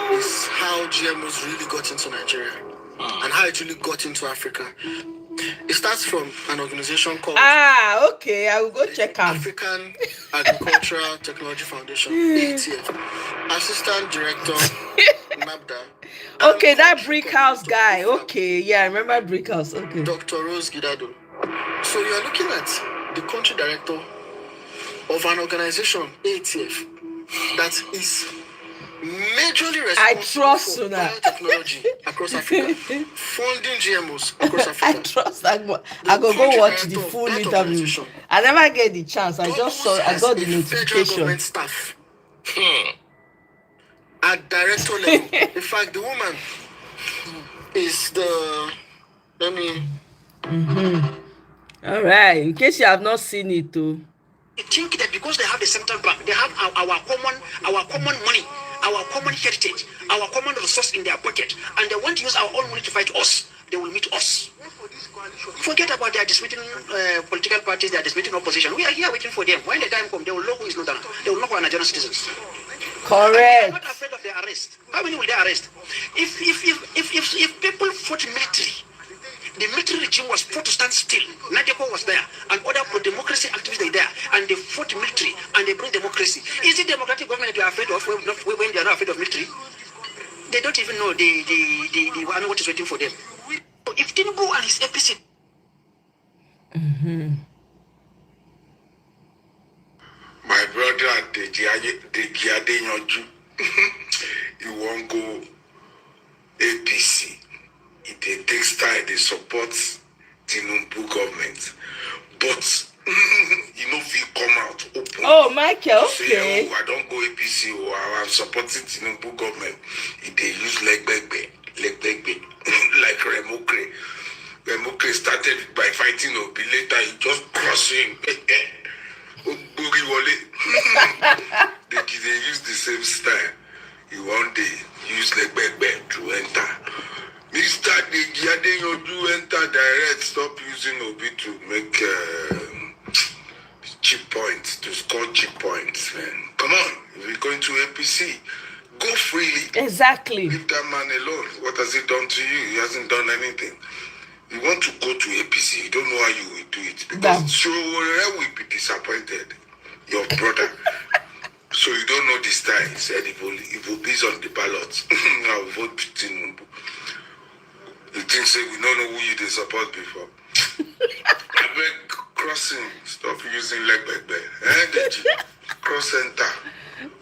This is how GMOs really got into Nigeria and how it really got into Africa. It starts from an organization called okay, I will go check out. African Agricultural Technology Foundation, ATF. Assistant Director, NABDA. Okay, that brick house guy. Okay, yeah, I remember brick house. Okay. Dr. Rose Gidado. So you are looking at the country director of an organization, ATF, that is majorly responsible for biotechnology across Africa, funding GMOs across Africa. I trust that. I go watch the full interview. I never get the chance. I got the notification. Staff at director level. In fact, the woman is the. Let me. All right. In case you have not seen it, too. I think that because they have the central bank, they have our common money, our common heritage, our common resource in their pocket, and they want to use our own money to fight us. They will meet us. Forget about their dismissing political parties, their dismissing opposition. We are here waiting for them. When the time comes, they will know who is not done. They will know who are Nigerian citizens. Correct. They are not afraid of their arrest. How many will they arrest? If people fought military, the military regime was forced to stand still. Nadeko was there, and other pro-democracy activists were there, and they fought military and they bring democracy. Is it democratic government that you are afraid of when they are not afraid of military? They don't even know what is waiting for them. If Tinubu and his APC. My brother, the Giade Nyonju, he won't go APC. It takes time, they support Tinubu government. But if he come out open. Oh, Michael, okay. Say, I don't go APC or I'm supporting Tinubu government. If they use leg back, like Remokre. Remokre started by fighting Obi, later he just crossed him. They use the same style. He one day use leg back to enter. Mr. Degiade Yodu enter direct, stop using Obi to make cheap points, to score cheap points. Man. Come on, if you're going to APC, go freely. Exactly. Leave that man alone. What has he done to you? He hasn't done anything. You want to go to APC, you don't know how you will do it. Because Sowore will be disappointed, your brother. So you don't know before this time, he said if it be on the ballot, I will vote Tinubu. The thing say we don't know who you did support before. I beg crossing, stop using leg back. Cross center.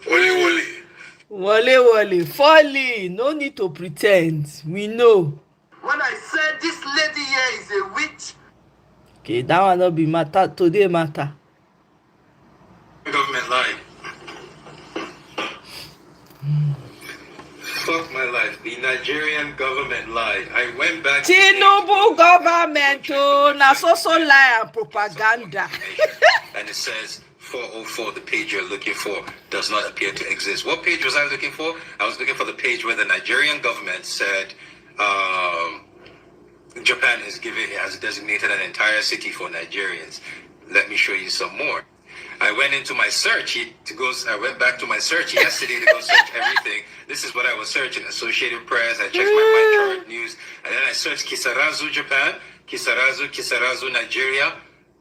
Wole. Wole, folly. No need to pretend. We know. When I said this lady here is a witch. Okay, that one not be matter. Today matter. Government lied. Fuck my life. The Nigerian government lied. I went back. Tinubu government, oh, na so lie and propaganda. And it says 404, the page you're looking for, does not appear to exist. What page was I looking for? I was looking for the page where the Nigerian government said Japan has designated an entire city for Nigerians. Let me show you some more. I went into my search. I went back to my search yesterday to go search everything. This is what I was searching: Associated Press. I checked my chart news, and then I searched Kisarazu, Japan, Kisarazu, Nigeria,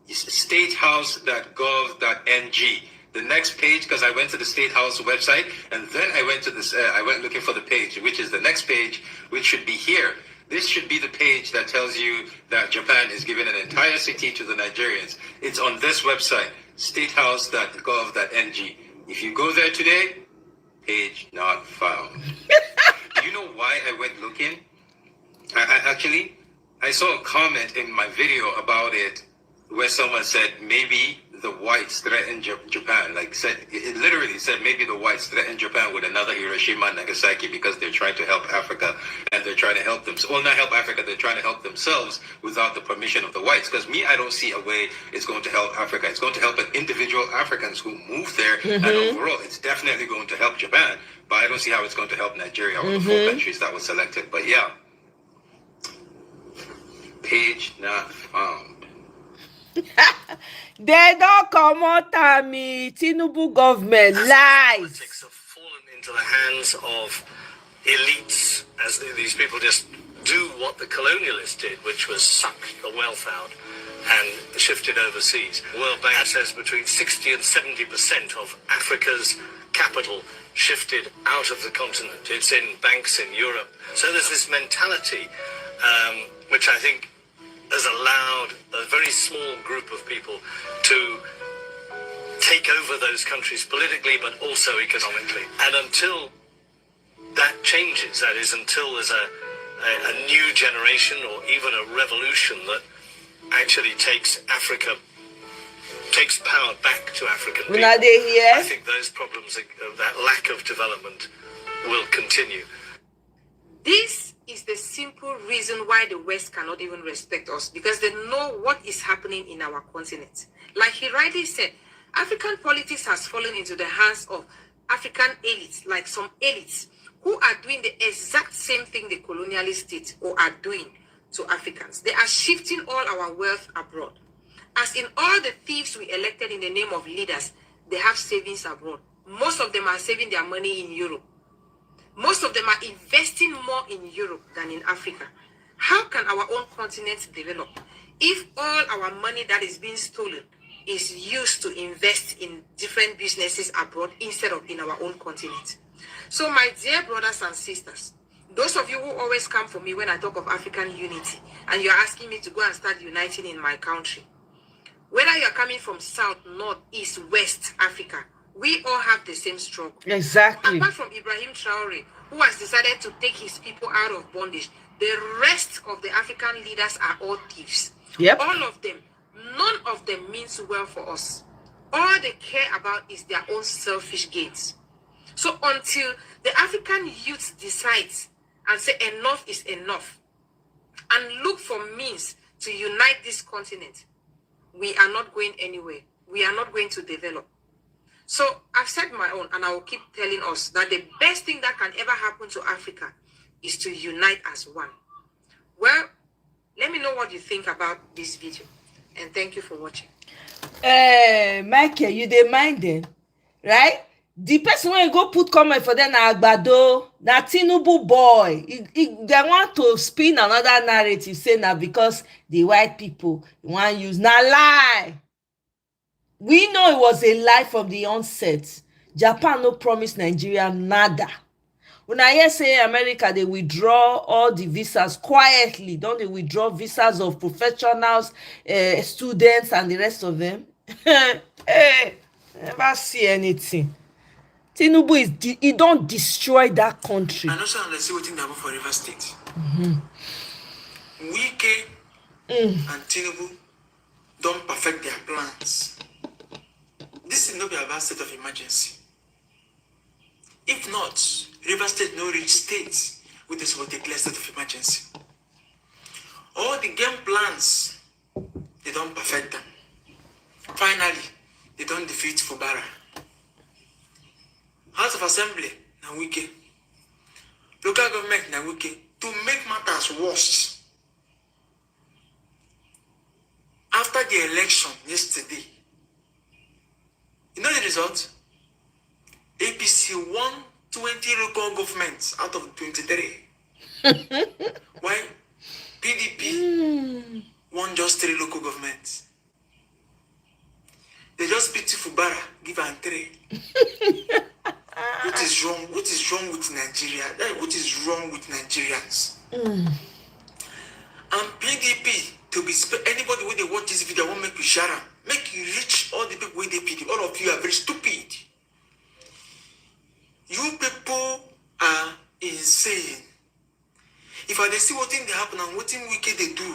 statehouse.gov.ng. The next page, because I went to the State House website, and then I went to this. I went looking for the page, which is the next page, which should be here. This should be the page that tells you that Japan is giving an entire city to the Nigerians. It's on this website, statehouse.gov.ng. If you go there today, page not found. Do you know why I went looking? I saw a comment in my video about it where someone said maybe the whites threatened Japan. It literally said maybe the whites threatened Japan with another Hiroshima and Nagasaki because they're trying to help Africa, and they're trying to help them. Well, not help Africa, they're trying to help themselves without the permission of the whites. Because I don't see a way it's going to help Africa. It's going to help individual Africans who move there, and overall, it's definitely going to help Japan. But I don't see how it's going to help Nigeria or the four countries that were selected. But yeah, page not found. They don't come out at me. Tinubu government lies. Politics have fallen into the hands of elites, as these people just do what the colonialists did, which was suck the wealth out and shift it overseas. World Bank says between 60 and 70% of Africa's capital shifted out of the continent. It's in banks in Europe. So there's this mentality, which I think has allowed a very small group of people to take over those countries politically, but also economically. And until that changes, that is, until there's a new generation or even a revolution that actually takes power back to African people, I think those problems, that lack of development, will continue. This is the simple reason why the West cannot even respect us, because they know what is happening in our continent. Like he rightly said, African politics has fallen into the hands of African elites, like some elites who are doing the exact same thing the colonialists did or are doing to Africans. They are shifting all our wealth abroad. As in all the thieves we elected in the name of leaders, they have savings abroad. Most of them are saving their money in Europe. Most of them are investing more in Europe than in Africa. How can our own continent develop if all our money that is being stolen is used to invest in different businesses abroad instead of in our own continent? So my dear brothers and sisters, those of you who always come for me when I talk of African unity, and you're asking me to go and start uniting in my country, whether you're coming from South, North, East, West Africa, we all have the same struggle. Exactly. Apart from Ibrahim Traore, who has decided to take his people out of bondage, the rest of the African leaders are all thieves. Yep. All of them. None of them means well for us. All they care about is their own selfish gains. So until the African youth decides and say enough is enough, and look for means to unite this continent, we are not going anywhere. We are not going to develop. So I've said my own, and I will keep telling us that the best thing that can ever happen to Africa is to unite as one. Well, let me know what you think about this video, and thank you for watching. Michael, you dey mind them, right? The person when go put comment for them na Agbado, na Tinubu boy. They want to spin another narrative, say na because the white people want use na lie. We know it was a lie from the onset. Japan no promise Nigeria nada. When I hear say America they withdraw all the visas quietly, don't they withdraw visas of professionals, students, and the rest of them? Hey, never see anything. Tinubu he don't destroy that country. And also, let's see what in for River State. Wike and Tinubu don't perfect their plans. This is not be about state of emergency. If not, River State no reach states with this will declare state of emergency. All the game plans, they don't perfect them. Finally, they don't defeat Fubara. House of Assembly, na Wike. Local government, na Wike. To make matters worse, after the election yesterday, you know the result? APC won 20 local governments out of 23. Why? PDP won just 3 local governments. They just beat Fubara, give her 3. What is wrong? What is wrong with Nigeria? What is wrong with Nigerians? And PDP, to be anybody when they watch this video, I won't make you share them. Make you reach all the people with the PDP. All of you are very stupid. You people are insane. If I see what thing they happen and what thing wicked they do,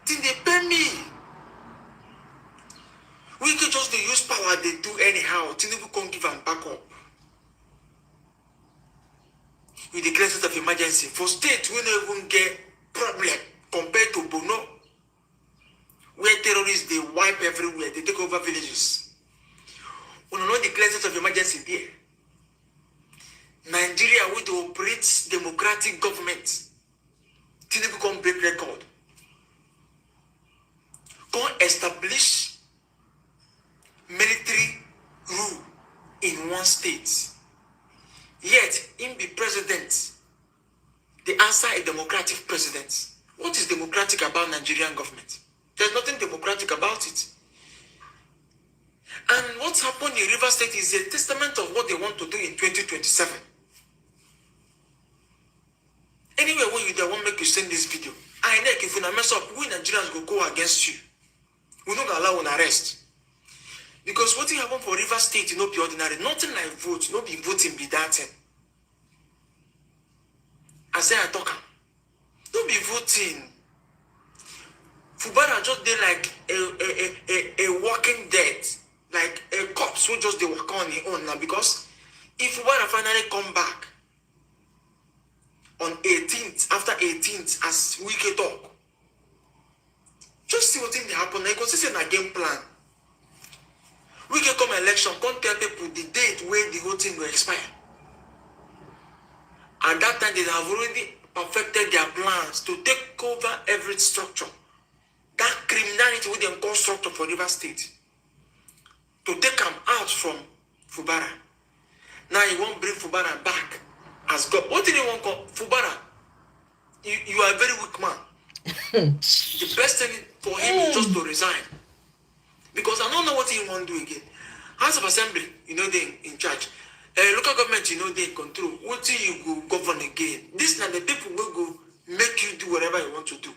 then they pay me. We can just use power they do anyhow. Tinubu can't give them back up. We declare state of emergency. For states, we don't even get problem compared to Bono, where terrorists they wipe everywhere, they take over villages. We don't declare state of emergency there. Nigeria, we to operate democratic government. Tinubu can't break record. Can't establish military rule in one state. Yet, him be president. They answer a democratic president. What is democratic about Nigerian government? There's nothing democratic about it. And what's happened in River State is a testament of what they want to do in 2027. Anyway, when you don't make you send this video, I know if you mess up, we Nigerians will go against you. We don't allow an arrest. Because what happened for River State, be ordinary. Nothing like vote, no be voting be that thing. I say I talk. Don't be voting. Fubara just did like a walking dead, like a corpse who just they walk on their own now. Because if Fubara finally come back on 18th, after 18th, as we can talk, just see what thing they happen. I consider a game plan. We can come election, come tell people the date where the whole thing will expire. At that time, they have already perfected their plans to take over every structure. That criminality with them call structure for River State. To take them out from Fubara. Now you won't bring Fubara back as God. What did you want to call Fubara? You are a very weak man. The best thing for him is just to resign. Because I don't know what he want to do again. House of Assembly, they in charge. Local government, they in control. What do you go govern again? This now the people will go make you do whatever you want to do.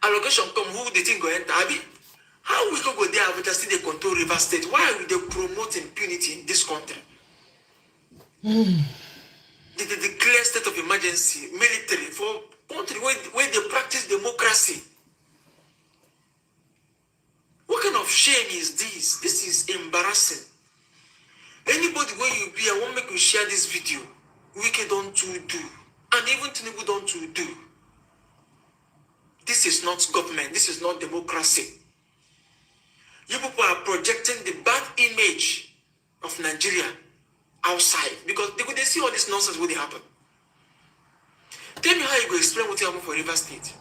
Allocation come, who they think go enter? How we go there with us still they control River State? Why will they promote impunity in this country? They declare state of emergency, military for country where they practice democracy. What kind of shame is this? This is embarrassing. Anybody where you be, I won't make you share this video. Wicked don't do. And even Tinubu don't do. This is not government. This is not democracy. You people are projecting the bad image of Nigeria outside. Because they see all this nonsense when they happen. Tell me how you go explain what happened for River State.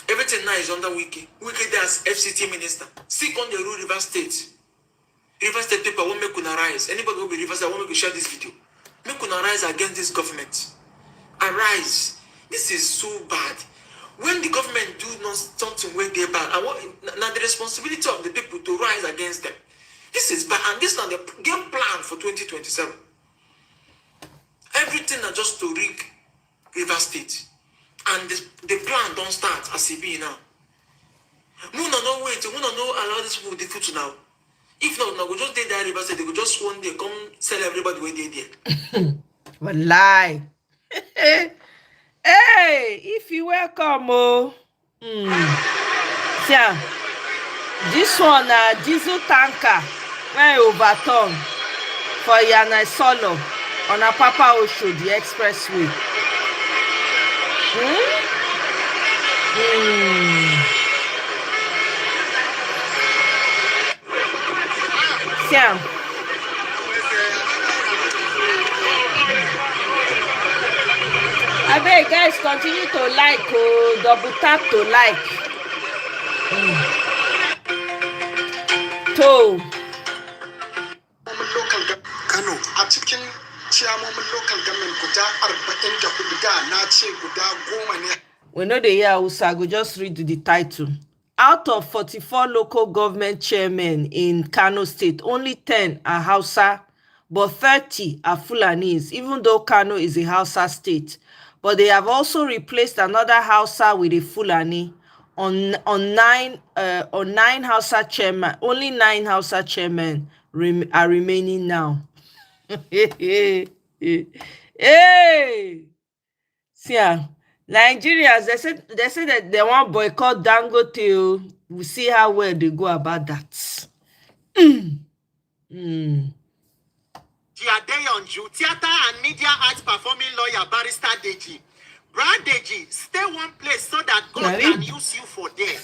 Everything now is under Wike. Wike as FCT minister. Seek on the rule River State. River State people won't make una rise. Anybody will be River State, I won't make you share this video. Make una rise against this government. Arise. This is so bad. When the government do not something where they bad, now the responsibility of the people to rise against them. This is bad, and this is not the game plan for 2027. Everything are just to rig River State. And the plan don't start as it be now. Muna no wait, Muna no allow this people the foot now. If not, we just take that River State, they will just one day come sell everybody where they there. But lie. Hey, if you welcome, oh. Yeah. This one, diesel tanker, when overturn for Yana Solo on a Papa Osho, the expressway. Yeah. I beg guys, continue to like, double tap to like. To Kano a cikin ciyamomin local government guda 44 da na ce guda 10 ne. We know the year Hausa, go just read the title. Out of 44 local government chairmen in Kano State, only 10 are Hausa, but 30 are Fulanis, even though Kano is a Hausa state. But they have also replaced another Hausa with a Fulani. On nine Hausa chairmen, only 9 Hausa chairmen are remaining now. Hey! See, Nigerians, they say that they want boycott Dangote. We see how well they go about that. Jiadeonju, theater and media arts performing lawyer barrister Deji. Brad Deji, stay one place so that God can use you for there.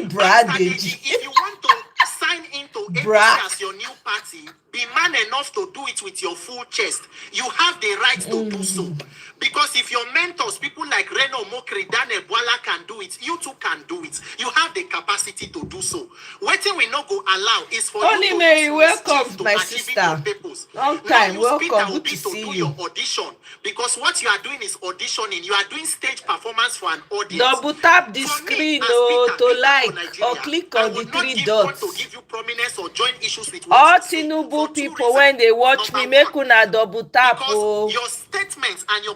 Brad Deji. If you want to sign into APC as your new party, be man enough to do it with your full chest. You have the right to do so. Because if your mentors, people like Reno Mokri, Daniel Bwala can do it, you too can do it. You have the capacity to do so. Waiting we not go allow is for Only you to Mary, use welcome, to my achieving sister. your purpose. Long time, welcome. Good to to see do you. your audition. Because what you are doing is auditioning. You are doing stage performance for an audience. Double tap the For screen me, as Peter, to Peter like for Nigeria, or click I on the would not 3 give dots. want to give you prominence or join issues with All what you say. Tinubu For two people, reasons. when they watch me, Number make one, una double tap. because your statements and your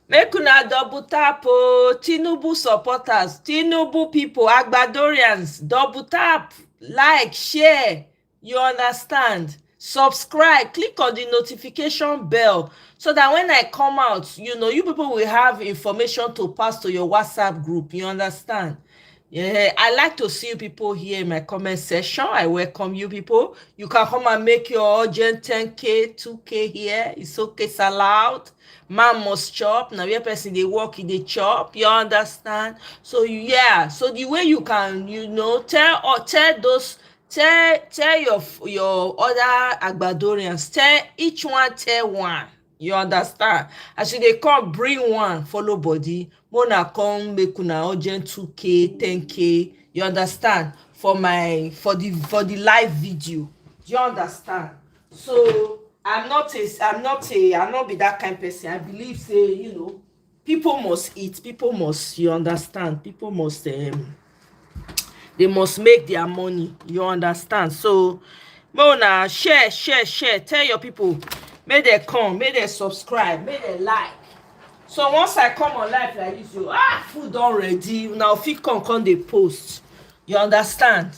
Make una double tap. Tinubu supporters, Tinubu people, Agbadorians, double tap, like, share. You understand? Subscribe, click on the notification bell so that when I come out, you people will have information to pass to your WhatsApp group. You understand? Yeah, I like to see you people here in my comment section. I welcome you people. You can come and make your urgent 10K, 2K here. It's okay, it's allowed. Man must chop. Now your person they work in the chop. You understand? So so the way you can, tell your other Agbadorians, tell each one, tell one. You understand? As they come, bring one, follow body. Mona come make una urgent 2K, 10K. You understand? For the live video. Do you understand? So I'm not be that kind of person. I believe say, people must eat, people must, you understand, people must they must make their money. You understand? So Mona, share, tell your people, may they come, may they subscribe, may they like. So once I come on live like this, food already. Now if you come they post. You understand?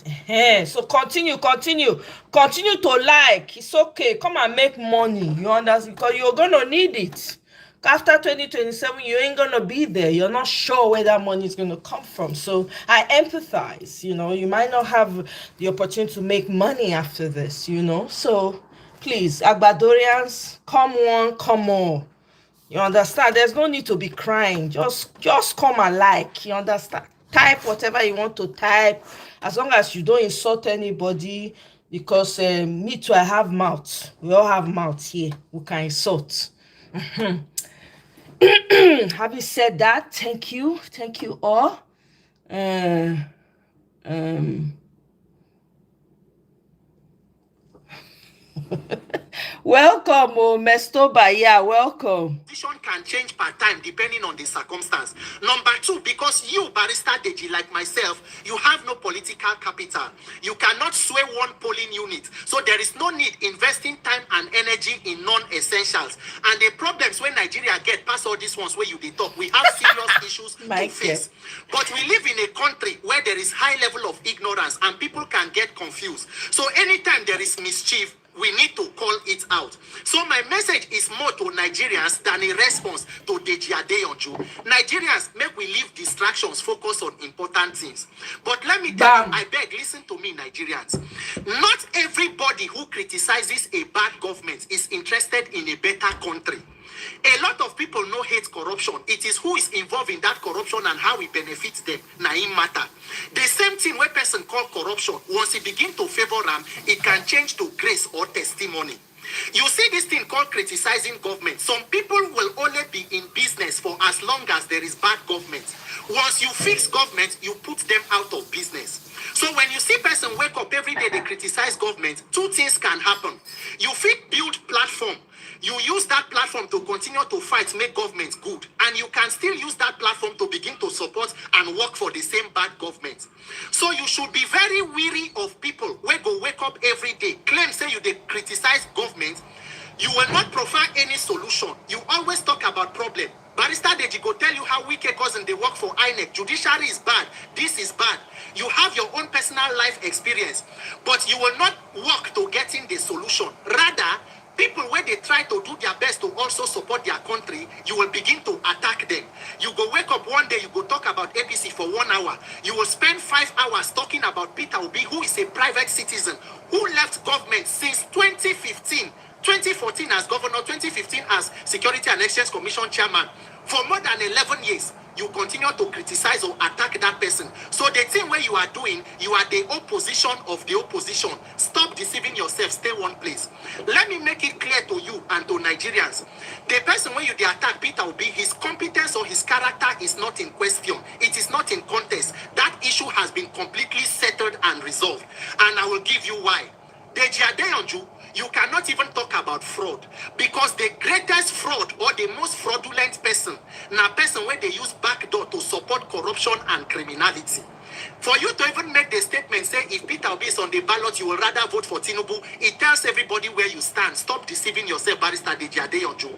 So continue to like. It's okay. Come and make money. You understand? Because you're gonna need it. After 2027, you ain't gonna be there. You're not sure where that money is gonna come from. So I empathize. You might not have the opportunity to make money after this. So please, Agbadorians, come on, come on. You understand? There's no need to be crying. Just come and like. You understand? Type whatever you want to type, as long as you don't insult anybody. Because me too, I have mouth. We all have mouth here. We can insult. Having said that, thank you all. Welcome, oh, Mestoba. Yeah, welcome. Position can change per time depending on the circumstance. Number two, because you, Barrister Deji, like myself, you have no political capital. You cannot sway one polling unit. So there is no need investing time and energy in non-essentials. And the problems when Nigeria get past all these ones where you dey talk, we have serious issues to face. But we live in a country where there is high level of ignorance and people can get confused. So anytime there is mischief, we need to call it out. So my message is more to Nigerians than a response to Deji Adeyanju. Nigerians, make we leave distractions, focus on important things. But let me tell you, I beg, listen to me, Nigerians. Not everybody who criticizes a bad government is interested in a better country. A lot of people know hate corruption. It is who is involved in that corruption and how it benefits them. Naim matter. The same thing where person call corruption, once it begin to favor them, it can change to grace or testimony. You see this thing called criticizing government. Some people will only be in business for as long as there is bad government. Once you fix government, you put them out of business. So when you see person wake up every day, they criticize government, two things can happen. You fit build platform. You use that platform to continue to fight, make government good. And you can still use that platform to begin to support and work for the same bad government. So you should be very weary of people who go wake up every day, claim say you they criticize government. You will not provide any solution. You always talk about problem. Barrister Deji go tell you how wicked cousin they work for INEC. Judiciary is bad. This is bad. You have your own personal life experience, but you will not work to getting the solution. Rather, people when they try to do their best to also support their country, you will begin to attack them. You go wake up one day, you go talk about APC for 1 hour. You will spend 5 hours talking about Peter Obi, who is a private citizen, who left government since 2015. 2014 as governor, 2015 as Security and Exchange Commission chairman. For more than 11 years, you continue to criticize or attack that person. So the thing where you are doing, you are the opposition of the opposition. Stop deceiving yourself. Stay one place. Let me make it clear to you and to Nigerians. The person when you attack Peter Obi, his competence or his character is not in question. It is not in contest. That issue has been completely settled and resolved. And I will give you why. Deji Adeyanju, you cannot even talk about fraud, because the greatest fraud or the most fraudulent person na person where they use backdoor to support corruption and criminality. For you to even make the statement say if Peter Obi is on the ballot, you will rather vote for Tinubu, it tells everybody where you stand. Stop deceiving yourself, Barrister Deji Adeyanju.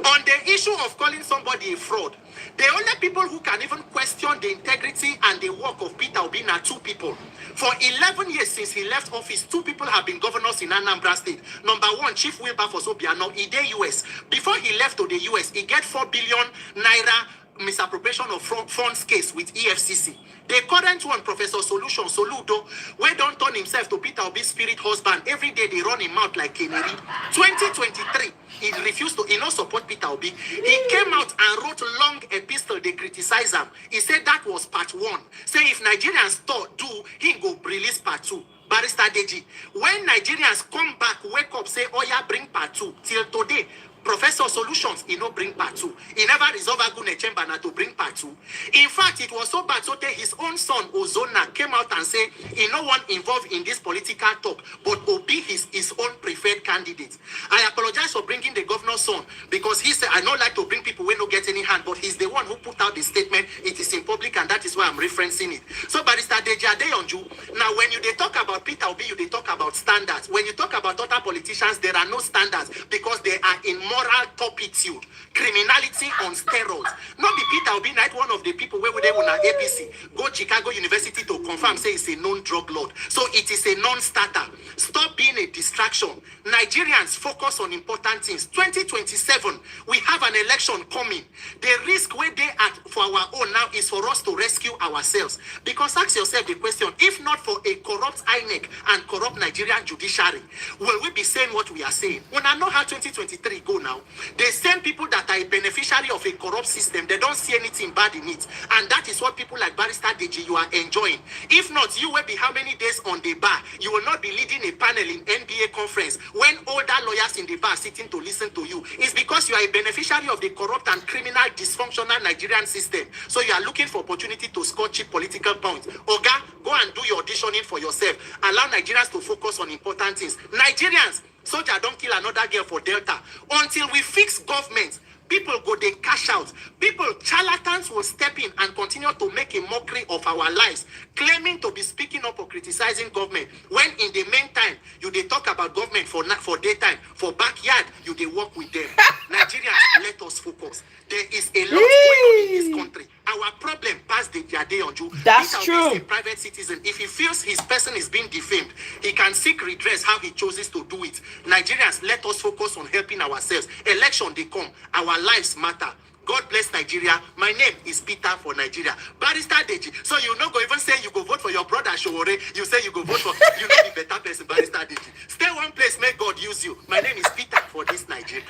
On the issue of calling somebody a fraud, the only people who can even question the integrity and the work of Peter Obi are two people. For 11 years since he left office, two people have been governors in Anambra State. Number one, Chief Wilberforce Obiano, he dey US. Before he left to the US, he get 4 billion naira misappropriation of funds case with EFCC. The current one, Professor Solution Soludo, where don't turn himself to Peter Obi's spirit husband. Every day they run him out like Keneri. 2023, he refused to, he not support Peter Obi. He came out and wrote long epistle, they criticize him. He said that was part 1. Say if Nigerians do, he go release part 2. Barrister Deji, when Nigerians come back, wake up, say, oh yeah, bring part 2. Till today, Professor Solutions, he no bring part 2. He never resolve Agune Chamber to bring part 2. In fact, it was so bad, so that his own son, Ozona, came out and said, he no one involved in this political talk, but Obi is his own preferred candidate. I apologize for bringing the governor's son, because he said, I don't like to bring people who no get any hand, but he's the one who put out the statement. It is in public, and that is why I'm referencing it. So, Barrister Deji Adeyanju, now when they talk about Peter Obi, they talk about standards. When you talk about other politicians, there are no standards, because they are in moral turpitude, criminality on steroids. Not be Peter Obi, not one of the people where they were at APC, go Chicago University to confirm, say it's a known drug lord. So it is a non-starter. Stop being a distraction. Nigerians, focus on important things. 2027, we have an election coming. The risk where they are for our own now is for us to rescue ourselves. Because ask yourself the question, if not for a corrupt INEC and corrupt Nigerian judiciary, will we be saying what we are saying? When I know how 2023 go now, the same people that are a beneficiary of a corrupt system, they don't see anything bad in it. And that is what people like Barrister Deji, you are enjoying. If not, you will be how many days on the bar? You will not be leading a panel in NBA conference when older lawyers in the bar sitting to listen to you. It's because you are a beneficiary of the corrupt and criminal dysfunctional Nigerian system. So you are looking for opportunity to score cheap political points. Oga, go and do your auditioning for yourself. Allow Nigerians to focus on important things. Nigerians, Soldier don't kill another girl for Delta. Until we fix government, people go they cash out. People, charlatans will step in and continue to make a mockery of our lives, claiming to be speaking up or criticizing government. When in the meantime, you they talk about government for daytime, for backyard, you they work with them. Nigerians, let us focus. There is a lot going on in this country. Our problem passed the day on you. That's true. A private citizen, if he feels his person is being defamed, he can seek redress how he chooses to do it. Nigerians, let us focus on helping ourselves. Election they come. Our lives matter. God bless Nigeria. My name is Peter for Nigeria. Barrister Deji. So you not go even say you go vote for your brother Showore. You say you go vote for you know the better person, Barrister Deji. Stay one place, may God use you. My name is Peter for this Nigeria.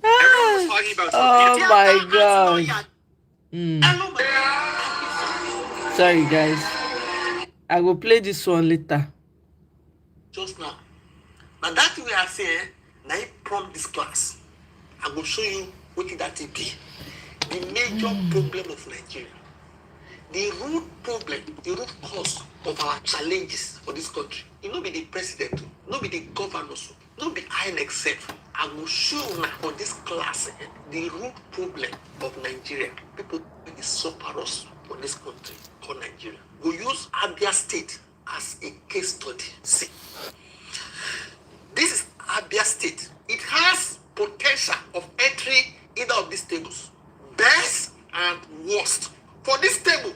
Everyone was talking about Oh my God. Sorry guys. I will play this one later. Just now. Now that we are saying, now you prompt this class. I will show you what that be. The major problem of Nigeria. The root problem, the root cause of our challenges for this country. It not be the president, not be the governor, not be INEC self. I will show you now for this class the root problem of Nigeria. People will suffer us for this country called Nigeria. We use Abia State as a case study. See, this is Abia State. It has potential of entry either of these tables, best and worst. For this table,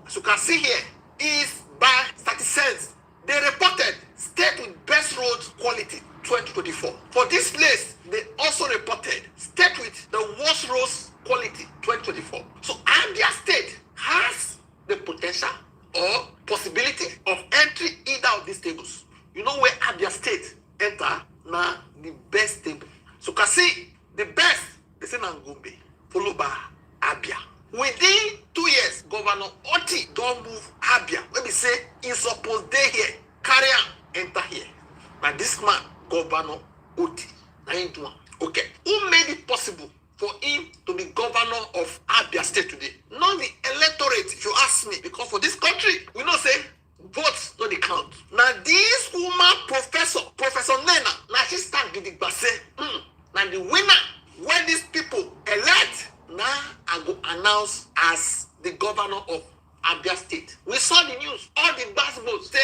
as you can see here, is by 30 cents. They reported state with best road quality 2024. For this place, they also reported state with the worst roads quality 2024. So Abia State has the potential or possibility of entry either of these tables. You know where Abia State enter? Now the best table. So you can see the best, they say Nangombe, followed by Abia. Within 2 years, Governor Oti don't move Abia. Let me say, he's supposed they here, carry on, enter here. But this man, Governor Oti, okay, who made it possible for him to be governor of Abia State today? Not the electorate, if you ask me, because for this country, we don't say votes not the count. Now this woman, Professor Nena, now she stand with the base. Now the winner, when these people elect, now I go announce as the governor of Abia State. We saw the news, all the basketballs say,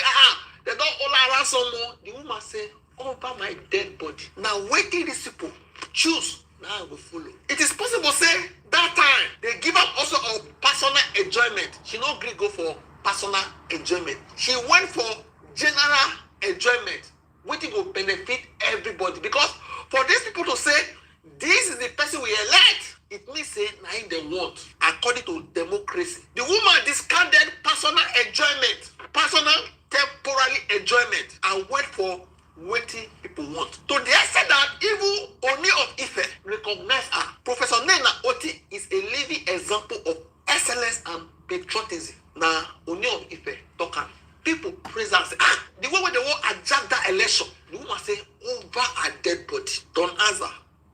they don't all around some more. The woman say, over my dead body. Now waiting these people choose. Now I will follow. It is possible say that time they give up also a personal enjoyment. She no agree go for personal enjoyment. She went for general enjoyment, which will benefit everybody. Because for these people to say this is the person we elect, it means say nine they want according to democracy. The woman discarded personal enjoyment, personal temporary enjoyment, and went for what people want. To the extent that even Oni of Ife recognize her. Professor Nena Oti is a living example of excellence and patriotism. Now, Oni of Ife talk. People praise her and say, the way when they want to adjust that election, the woman say, over a dead body. Don't answer.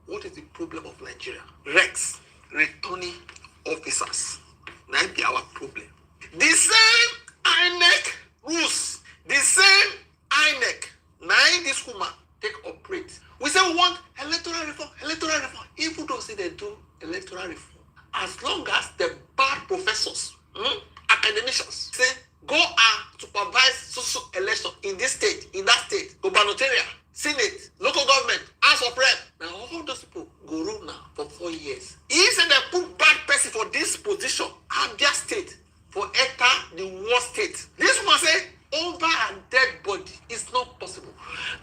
What is the problem of Nigeria? Rex, returning officers. That be our problem. The same INEC rules, the same INEC. Now this woman take operate. We say we want electoral reform. Even though say they do electoral reform, as long as the bad professors, academicians say go and supervise social election in this state, in that state, gubernatorial, senate, local government, house of rep. Now all those people go rule now for 4 years. If say they put bad person for this position, Abia State for enter the worst state. This one say over a dead body is not possible.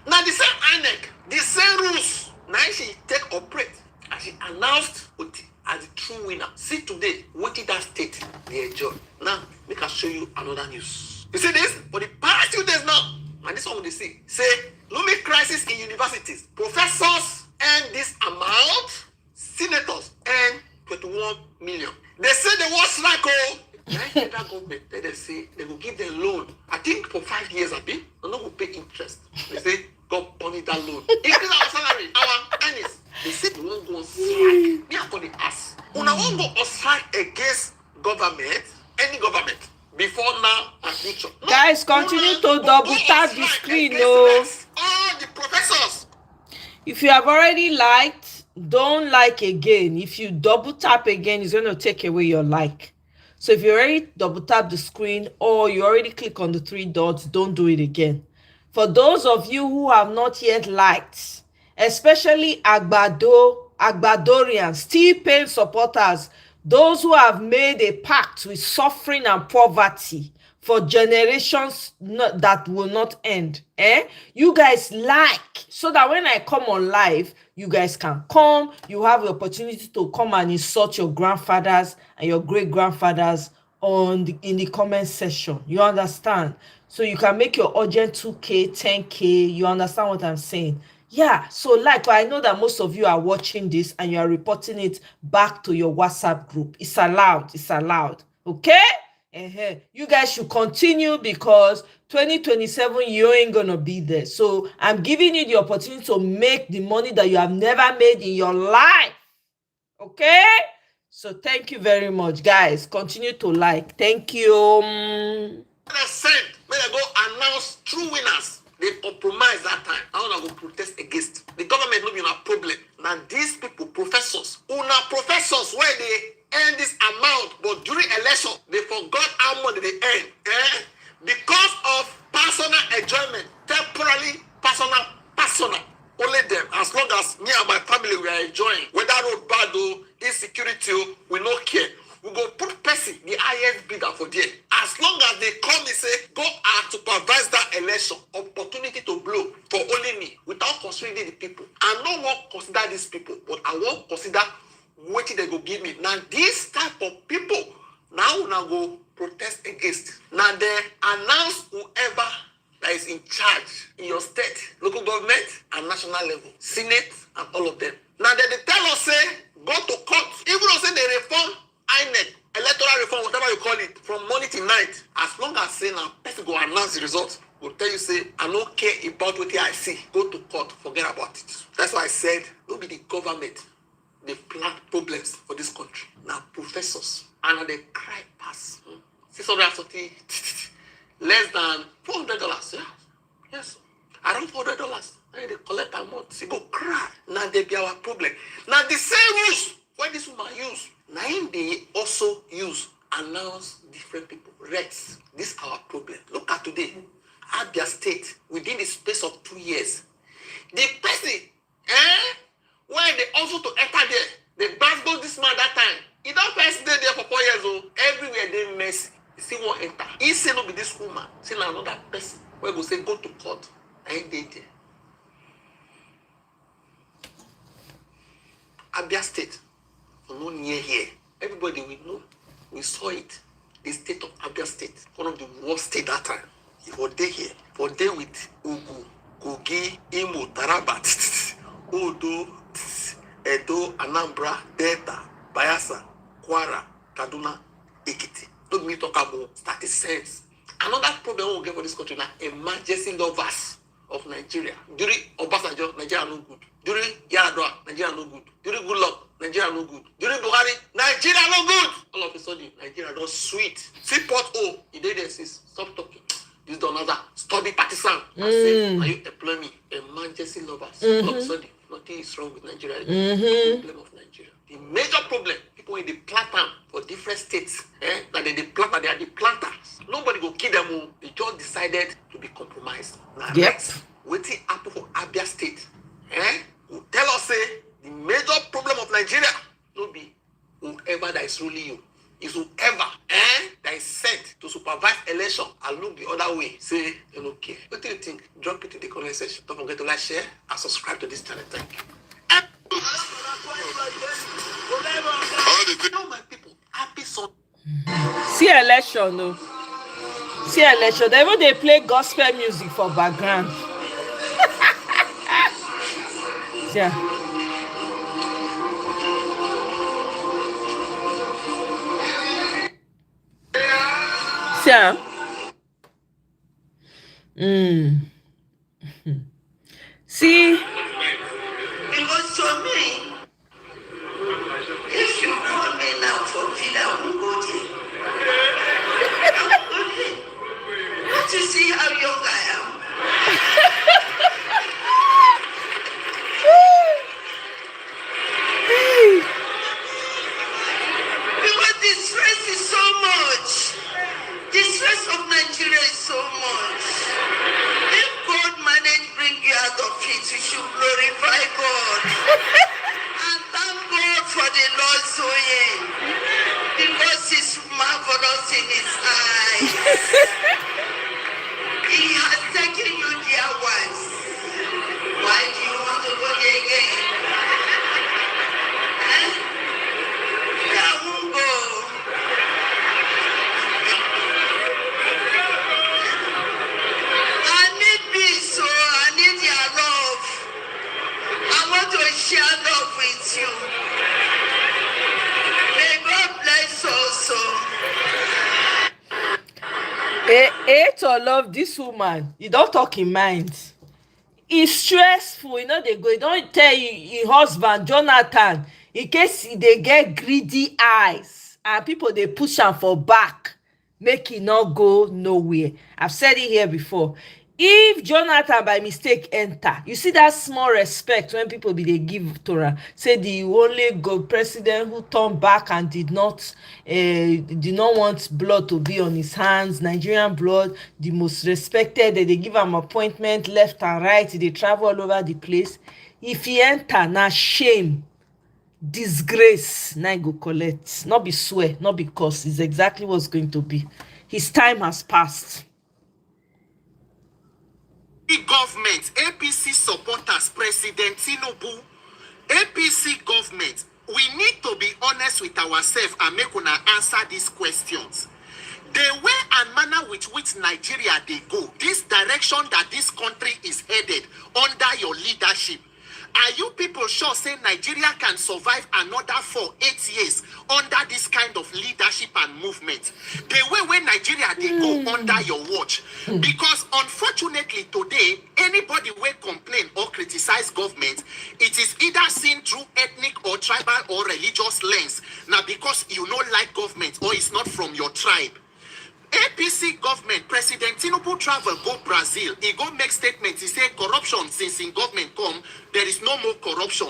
Now the same INEC, the same rules. Now she take operate and she announced Oti as the true winner. See today, what did that state they enjoy? Now, make us show you another news. You see this? For the past 2 days now, and this one they see. Say, Lumi crisis in universities. Professors earn this amount, senators earn 21 million. They say they want strike. The federal government, they say they will give them loan. I think for 5 years, they're not going to pay interest. They say, God punish that loan. Increase our salary, our earnings. They say they won't go on strike. Me, I call it ass. When I won't go on strike against government, any government, before now and future. No, guys, continue to double tap the screen, no. All the professors. If you have already liked, don't like again. If you double tap again, it's going to take away your like. So if you already double tap the screen or you already click on the three dots, don't do it again. For those of you who have not yet liked, especially Agbadorians, still paying supporters, those who have made a pact with suffering and poverty for generations that will not end, you guys like, so that when I come on live, you guys can come, you have the opportunity to come and insult your grandfathers and your great grandfathers in the comment section. You understand? So you can make your urgent 2k 10k. You understand what I'm saying? Yeah, so like, I know that most of you are watching this and you are reporting it back to your WhatsApp group. It's allowed. It's allowed. Okay? You guys should continue, because 2027 you ain't gonna be there. So I'm giving you the opportunity to make the money that you have never made in your life. Okay? So thank you very much, guys. Continue to like. Thank you. They said, when they go announce true winners, they compromise that time. I want to go protest against. The government will be a problem. Now these people, professors, professors, where they earn this amount, but during election, they forgot how much they earn. Because of personal enjoyment, temporarily personal. Only them. As long as me and my family we are enjoying, whether road bad or insecurity, we no care. We go put person, the highest bidder for there. As long as they come and say, go and supervise that election, opportunity to blow for only me, without considering the people. I no want consider these people, but I won't consider what they go give me. Now, this type of people, now go protest against. Now, they announce whoever that is in charge in your state, local government, and national level, Senate, and all of them. Now, they tell us, say, go to court. Even though say they reform INEC, electoral reform, whatever you call it, from morning till night, as long as say now, person go announce the results, will tell you, say, I don't care about what I see. Go to court, forget about it. That's why I said, don't be the government. They plant problems for this country. Now, professors, and they cry pass. 630, less than $400. Yeah. Yes. Around $400. And they collect a month. They go cry. Now they be our problem. Now the same rules when this woman use, now they also use announce different people. Reds. This is our problem. Look at today. Abia State, within the space of 2 years, the person, when they also to enter there, they basketball this man that time. He don't first stay there for 4 years old. Everywhere they messy. He still won't enter. He say no be this woman. Say another person. Where go say go to court. I ain't there. Abia State, no near here. Everybody we know. We saw it. The state of Abia State, one of the worst state that time. For day here. For day with Ugu, Kogi, Imo, Taraba, Odo, Edo, Anambra, Delta, Bayelsa, Kwara, Kaduna, Ekiti. Don't me talk about 30 cents. Another problem we get for this country now, emergency lovers of Nigeria. During Obasanjo, Nigeria no good. During Yaradua, Nigeria no good. During Goodluck, Nigeria no good. During Buhari, Nigeria no good. All of a sudden, Nigeria don't sweet. See port O, you did this. Stop talking. This is another stubby partisan. I say, are you employ me? Emergency lovers. All of a sudden, nothing is wrong with Nigeria. The problem of Nigeria. The major problem, people in the plant for different states, that they plant, they are the planters. Nobody go kill them. They just decided to be compromised. Now, waiting happen for Abia State. Who tell us say the major problem of Nigeria no be whoever that is ruling you. Is whoever that is sent to supervise election and look the other way. Say you don't care. What do you think? Drop it in the comment section. Don't forget to like, share, and subscribe to this channel. Thank you. All my people, happy Sunday. See election, no. See election. They even they play gospel music for background. Yeah. Yeah. See. It was to me. If you call me now for dinner, I will go there. Don't you see how young I am? you should glorify God. And thank God for the Lord Zoe, because He's marvelous in His eyes. He has taken you there once. Why do you want to go there again? I won't go. I need peace, so I need your love. I want to share love with you. May God bless us all. To love this woman, you don't talk in mind. It's stressful, they go, don't tell your husband Jonathan in case they get greedy eyes and people they push am for back, make it not go nowhere. I've said it here before. If Jonathan by mistake enter, you see that small respect when people be they give Torah, say the only good president who turned back and did not want blood to be on his hands, Nigerian blood, the most respected, they give him appointment left and right, they travel all over the place. If he enter, na shame, disgrace, na go collect, not be swear, not because it's exactly what's going to be. His time has passed. Government, APC supporters, President Tinubu, APC government, we need to be honest with ourselves and make una answer these questions. The way and manner with which Nigeria they go, this direction that this country is headed under your leadership, are you people sure say Nigeria can survive another 4-8 years under this kind of leadership and movement? The way when Nigeria they go under your watch. Because unfortunately today, anybody will complain or criticize government, it is either seen through ethnic or tribal or religious lens. Now because you don't like government or it's not from your tribe. APC government, President Tinubu travel go Brazil. He go make statements. He say corruption since in government come, there is no more corruption.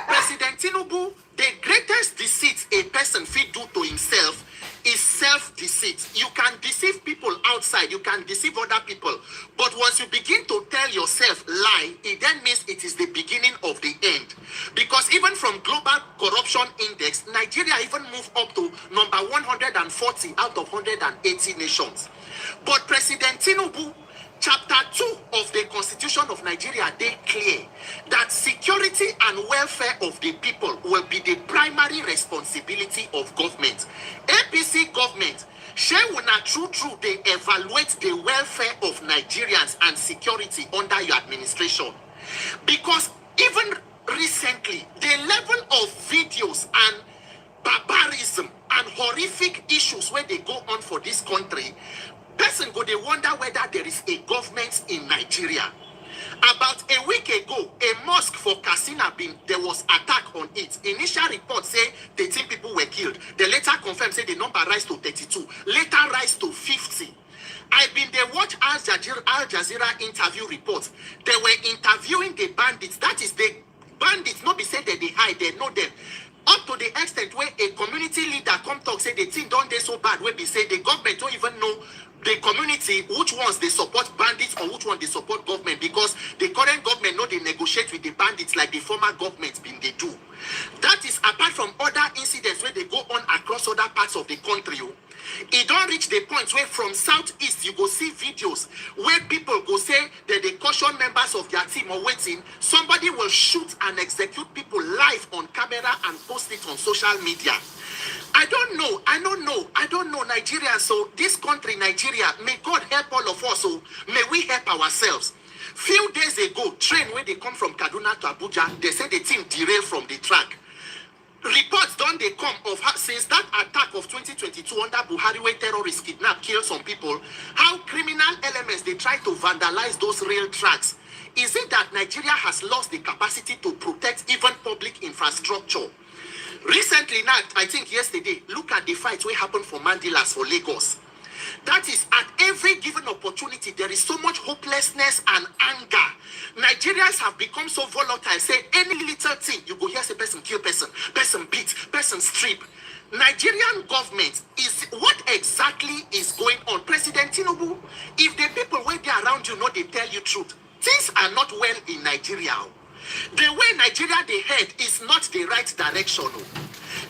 President Tinubu, the greatest deceit a person fit do to himself is self-deceit. You can deceive people outside, you can deceive other people. But once you begin to tell yourself lie, it then means it is the beginning of the end. Because even from Global Corruption Index, Nigeria even moved up to number 140 out of 180 nations. But President Tinubu, Chapter 2 of the Constitution of Nigeria, they clear that security and welfare of the people will be the primary responsibility of government. APC government, true, they evaluate the welfare of Nigerians and security under your administration. Because even recently, the level of videos and barbarism and horrific issues where they go on for this country, person go they wonder whether there is a government in Nigeria. About a week ago, a mosque for Katsina there was attack on it. Initial reports say 13 people were killed. They later confirmed say the number rise to 32, later rise to 50. I've been there watch Al Jazeera interview reports. They were interviewing the bandits. That is the bandits, not be said that they hide, they know them. Up to the extent where a community leader come talk, say the thing don't they so bad, where they say the government don't even know the community, which ones they support bandits or which one they support government, because the current government know they negotiate with the bandits like the former government been they do. That is apart from other incidents where they go on across other parts of the country. It don't reach the point where from southeast you go see videos where people go say that they caution members of their team or waiting, somebody will shoot and execute people live on camera and post it on social media. I don't know Nigeria. So this country, Nigeria, may God help all of us. So may we help ourselves. Few days ago, train where they come from Kaduna to Abuja, they said the team derailed from the track. Reports don't they come of how, since that attack of 2022 under Buhari where terrorists kidnap, kill some people, how criminal elements they try to vandalize those rail tracks. Is it that Nigeria has lost the capacity to protect even public infrastructure? Recently, now, I think yesterday, look at the fight what happened for Mandilas for Lagos. That is, at every given opportunity, there is so much hopelessness and anger. Nigerians have become so volatile. Say any little thing, you go hear say person kill person, person beat, person strip. Nigerian government is what exactly is going on? President Tinubu, if the people where they around you know they tell you truth, Things are not well in Nigeria. The way Nigeria they head is not the right direction.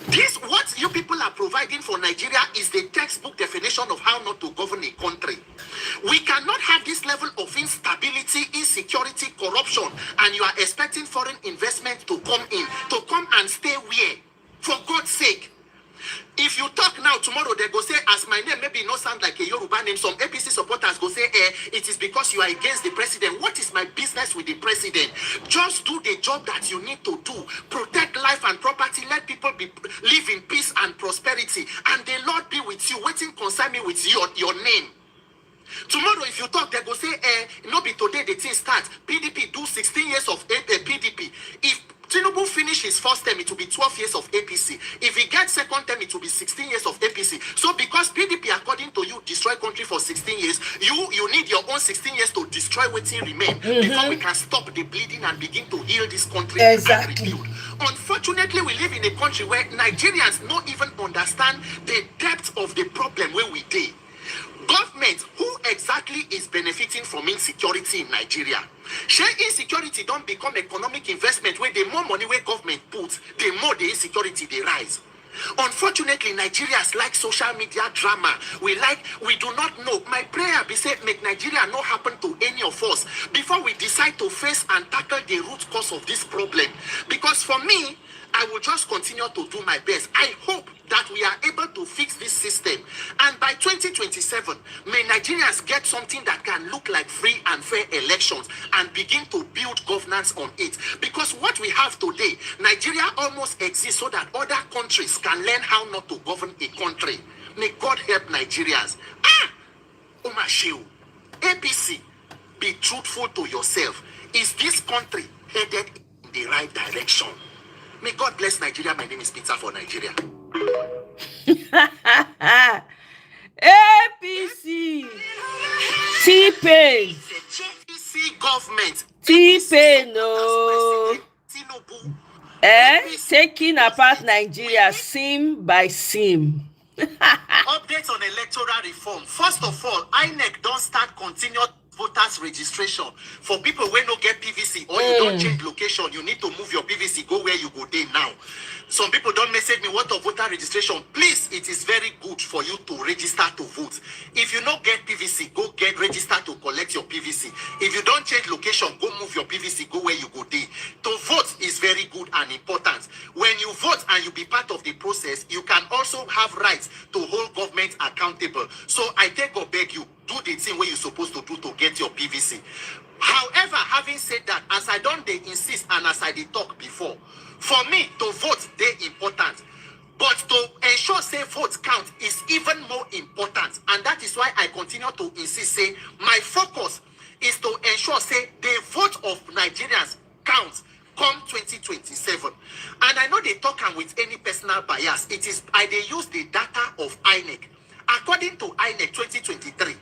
This, what you people are providing for Nigeria is the textbook definition of how not to govern a country. We cannot have this level of instability, insecurity, corruption, and you are expecting foreign investment to come in, to come and stay where? For God's sake. If you talk now, tomorrow they go say, as my name maybe not sound like a Yoruba name, some APC supporters go say, it is because you are against the president. What is my business with the president? Just do the job that you need to do. Protect life and property. Let people live in peace and prosperity. And the Lord be with you. Waiting concern me with your name. Tomorrow, if you talk, they go say, no be today the thing starts. PDP do 16 years of PDP. If Tinubu finish his first term, it will be 12 years of APC. If he gets second term, it will be 16 years of APC. So because PDP, according to you, destroy country for 16 years, you need your own 16 years to destroy what remain before we can stop the bleeding and begin to heal this country and rebuild. Unfortunately, we live in a country where Nigerians don't even understand the depth of the problem where we did. Government, who exactly is benefiting from insecurity in Nigeria? Share insecurity don't become economic investment where the more money where government puts, the more the insecurity they rise. Unfortunately, Nigerians like social media drama. We do not know. My prayer be said, make Nigeria not happen to any of us before we decide to face and tackle the root cause of this problem. Because for me, I will just continue to do my best. I hope that we are able to fix this system. And by 2027, may Nigerians get something that can look like free and fair elections and begin to build governance on it. Because what we have today, Nigeria almost exists so that other countries can learn how not to govern a country. May God help Nigerians. Omoye, APC, be truthful to yourself. Is this country headed in the right direction? May God bless Nigeria. My name is Peter for Nigeria. APC. T-Pain. APC government. T-Pain, no. Tinubu. Taking apart Nigeria seam by seam. Updates on electoral reform. First of all, INEC don't start continuous voters registration for people when no get PVC or you don't change location. You need to move your PVC, go where you go there now. Some people don't message me what of voter registration. Please, it is very good for you to register to vote. If you don't get PVC, go get registered to collect your PVC. If you don't change location, go move your PVC, go where you go there. To vote is very good and important. When you vote and you be part of the process, you can also have rights to hold government accountable. So I take or beg you, do the thing where you're supposed to do to get your PVC. However, having said that, as I don't they insist and as I did talk before, for me to vote they important. But to ensure say votes count is even more important. And that is why I continue to insist say my focus is to ensure say the vote of Nigerians counts come 2027. And I know they talk with any personal bias. It is they use the data of INEC. According to INEC 2023,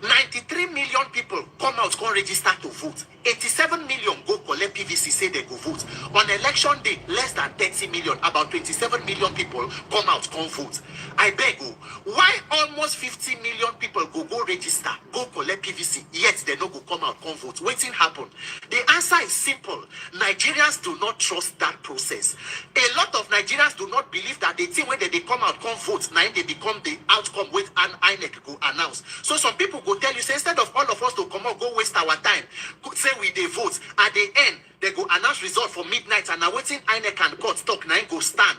93 million people come out, come register to vote. 87 million go collect PVC, say they go vote. On election day, less than 30 million, about 27 million people come out, come vote. I beg you, why almost 50 million people go register, go collect PVC, yet they no go come out, come vote? Waiting happen. The answer is simple. Nigerians do not trust that process. A lot of Nigerians do not believe that the thing when they come out, come vote, now they become the outcome with an INEC go announce. So some people go tell you, say instead of all of us to come out, go waste our time, say we they vote, at the end, they go announce result for midnight, and now waiting INEC and court talk, now go stand.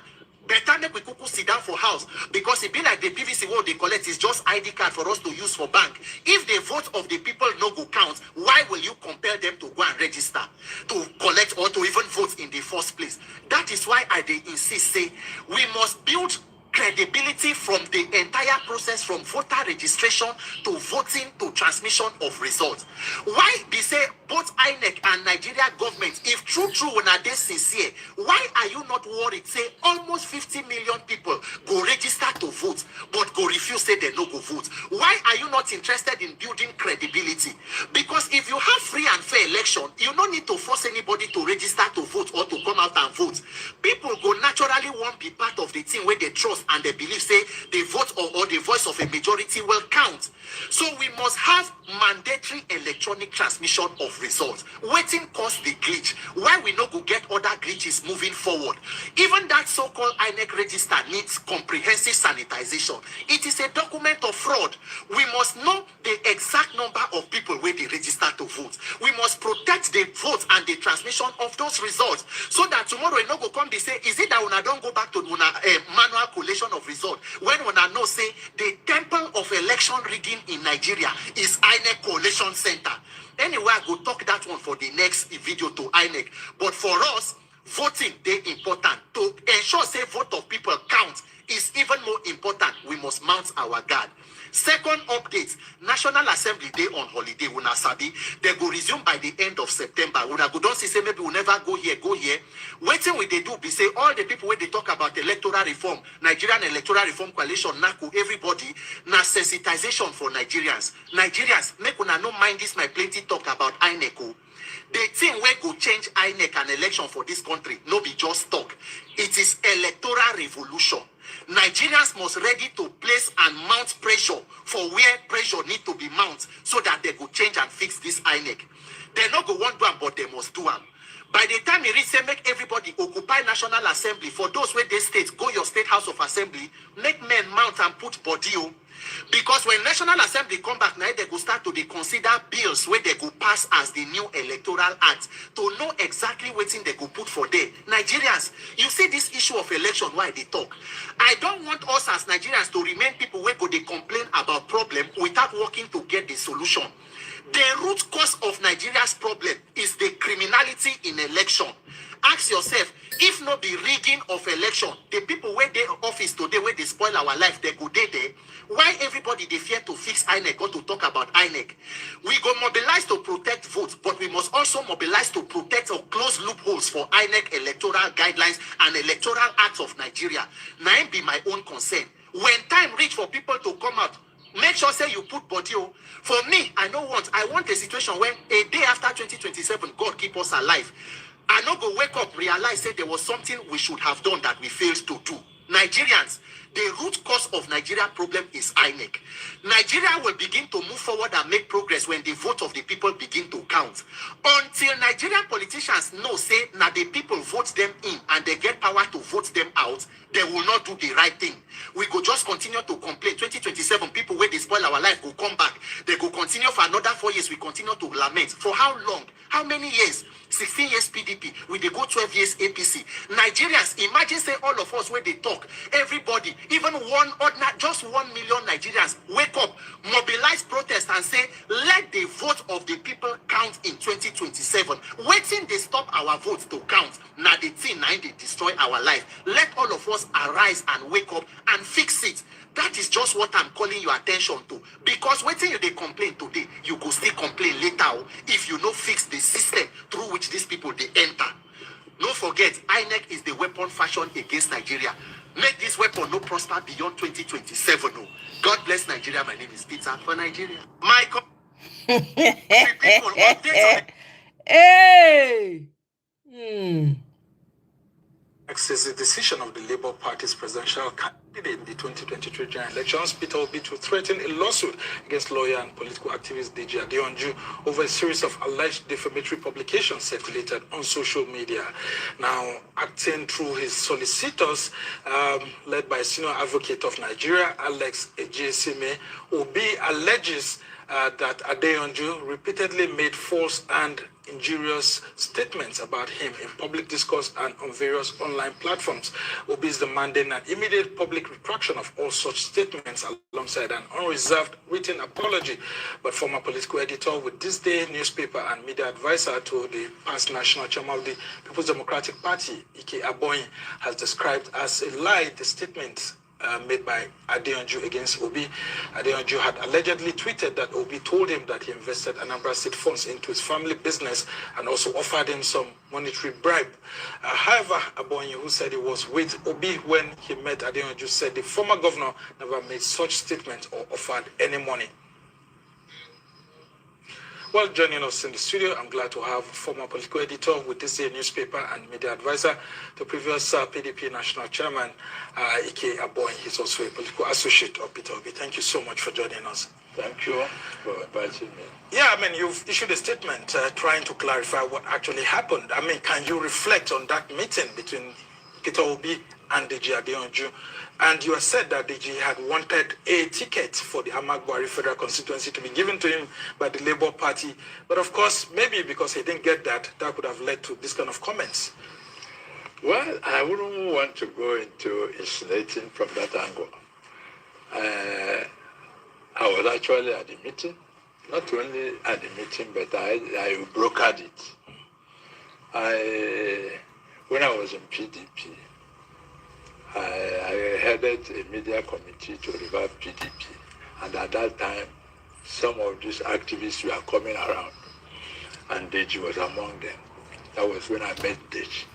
Better make we kuku sit down for house, because it be like the PVC what they collect is just ID card for us to use for bank. If the vote of the people no go count, why will you compel them to go and register to collect or to even vote in the first place? That is why I they insist say we must build credibility from the entire process, from voter registration to voting to transmission of results. Why they say both INEC and Nigeria government, if true when are they sincere, why are you not worried? Say almost 50 million people go register to vote, but go refuse say they no go vote. Why are you not interested in building credibility? Because if you have free and fair election, you don't need to force anybody to register to vote or to come out and vote. People go naturally want to be part of the thing where they trust and they believe say the vote or the voice of a majority will count. So we must have mandatory electronic transmission of results. Waiting cause the glitch. Why we no go get other glitches moving forward? Even that so-called INEC register needs comprehensive sanitization. It is a document of fraud. We must know the exact number of people where they register to vote. We must protect the vote and the transmission of those results, so that tomorrow you no go come they say, is it that una don't go back to una manual collation of results when una know say the temple of election rigging in Nigeria is INEC Collation Center? Anyway, I go talk that one for the next video to INEC. But for us, voting they important. To ensure say vote of people count is even more important. We must mount our guard. Second update, National Assembly Day on holiday. Una sabi, they go resume by the end of September. Una go don't say maybe we'll never go here. Waiting with they do be say all the people when they talk about electoral reform, Nigerian Electoral Reform Coalition, NACO, everybody, na sensitization for Nigerians. Nigerians, make una no mind this my plenty talk about INEC. The thing where go change INEC and election for this country, no be just talk. It is electoral revolution. Nigerians must ready to place and mount pressure for where pressure need to be mounted so that they go change and fix this INEC. They not go want to do them, but they must do them. By the time it reach, make everybody occupy National Assembly. For those where they states, go your state House of Assembly, make men mount and put body. Because when National Assembly come back, now they go start to consider bills where they go pass as the new Electoral Act to know exactly what thing they go put for there. Nigerians, you see this issue of election, why they talk. I don't want us as Nigerians to remain people where go they complain about problem without working to get the solution. The root cause of Nigeria's problem is the criminality in election. Ask yourself, if not the rigging of election, the people where they office today, where they spoil our life, they go there. Why everybody they fear to fix INEC or to talk about INEC? We go mobilize to protect votes, but we must also mobilize to protect or close loopholes for INEC electoral guidelines and electoral acts of Nigeria. Now be my own concern. When time reach for people to come out, make sure say you put body. For me, I want a situation where a day after 2027, God keep us alive. I no go wake up, realize that there was something we should have done that we failed to do. Nigerians, the root cause of Nigeria problem is INEC. Nigeria will begin to move forward and make progress when the vote of the people begin to count. Until Nigerian politicians know, say, now the people vote them in and they get power to vote them out, they will not do the right thing. We go just continue to complain. 2027, people where they spoil our life go come back. They go continue for another 4 years. We continue to lament. For how long? How many years? 16 years PDP. We they go 12 years APC. Nigerians, imagine say all of us where they talk. Everybody, even just 1 million Nigerians wake up, mobilize protest and say, let the vote of the people count in 2027. Waiting they stop our votes to count. Now the thing, now they destroy our life. Let all of us arise and wake up and fix it. That is just what I'm calling your attention to. Because waiting you they complain today, you go still complain later if you no fix the system through which these people they enter. Don't forget, INEC is the weapon fashioned against Nigeria. Make this weapon no prosper beyond 2027. Oh. God bless Nigeria. My name is Peter for Nigeria. My people, update. Hey! Is the decision of the Labour Party's presidential candidate in the 2023 general elections, Peter Obi, to threaten a lawsuit against lawyer and political activist Deji Adeyanju over a series of alleged defamatory publications circulated on social media. Now, acting through his solicitors, led by senior advocate of Nigeria, Alex Ejesime, Obi alleges that Adeyanju repeatedly made false and injurious statements about him in public discourse and on various online platforms. Obi is demanding an immediate public retraction of all such statements alongside an unreserved written apology. But former political editor with This Day newspaper and media advisor to the past national chairman of the People's Democratic Party, Ike Aboyin, has described as a lie the statements made by Adeyanju against Obi. Adeyanju had allegedly tweeted that Obi told him that he invested Anambra State funds into his family business and also offered him some monetary bribe. However, Aboyi, who said he was with Obi when he met Adeyanju, said the former governor never made such statement or offered any money. Well, joining us in the studio, I'm glad to have former political editor with this year newspaper and media advisor to previous PDP national chairman, Ike Aboy. He's also a political associate of Peter Obi. Thank you so much for joining us. Thank you for inviting me. Yeah, I mean, you've issued a statement trying to clarify what actually happened. I mean, can you reflect on that meeting between Peter Obi and Deji Adeyanju? And you have said that Deji had wanted a ticket for the Ahmad Buhari federal constituency to be given to him by the Labour Party. But of course, maybe because he didn't get that, that could have led to this kind of comments. Well, I wouldn't want to go into insinuating from that angle. I was actually at the meeting, not only at the meeting, but I brokered it. When I was in PDP, I headed a media committee to revive PDP. And at that time, some of these activists were coming around, and Deji was among them. That was when I met Deji,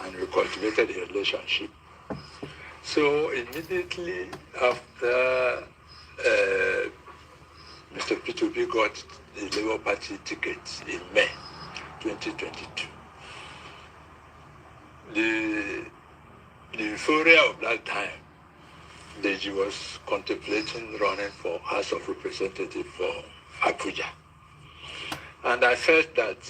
and we cultivated a relationship. So immediately after Mr. Peter Obi got the Labour Party ticket in May 2022, the euphoria of that time, Deji was contemplating running for House of Representatives for Abuja. And I felt that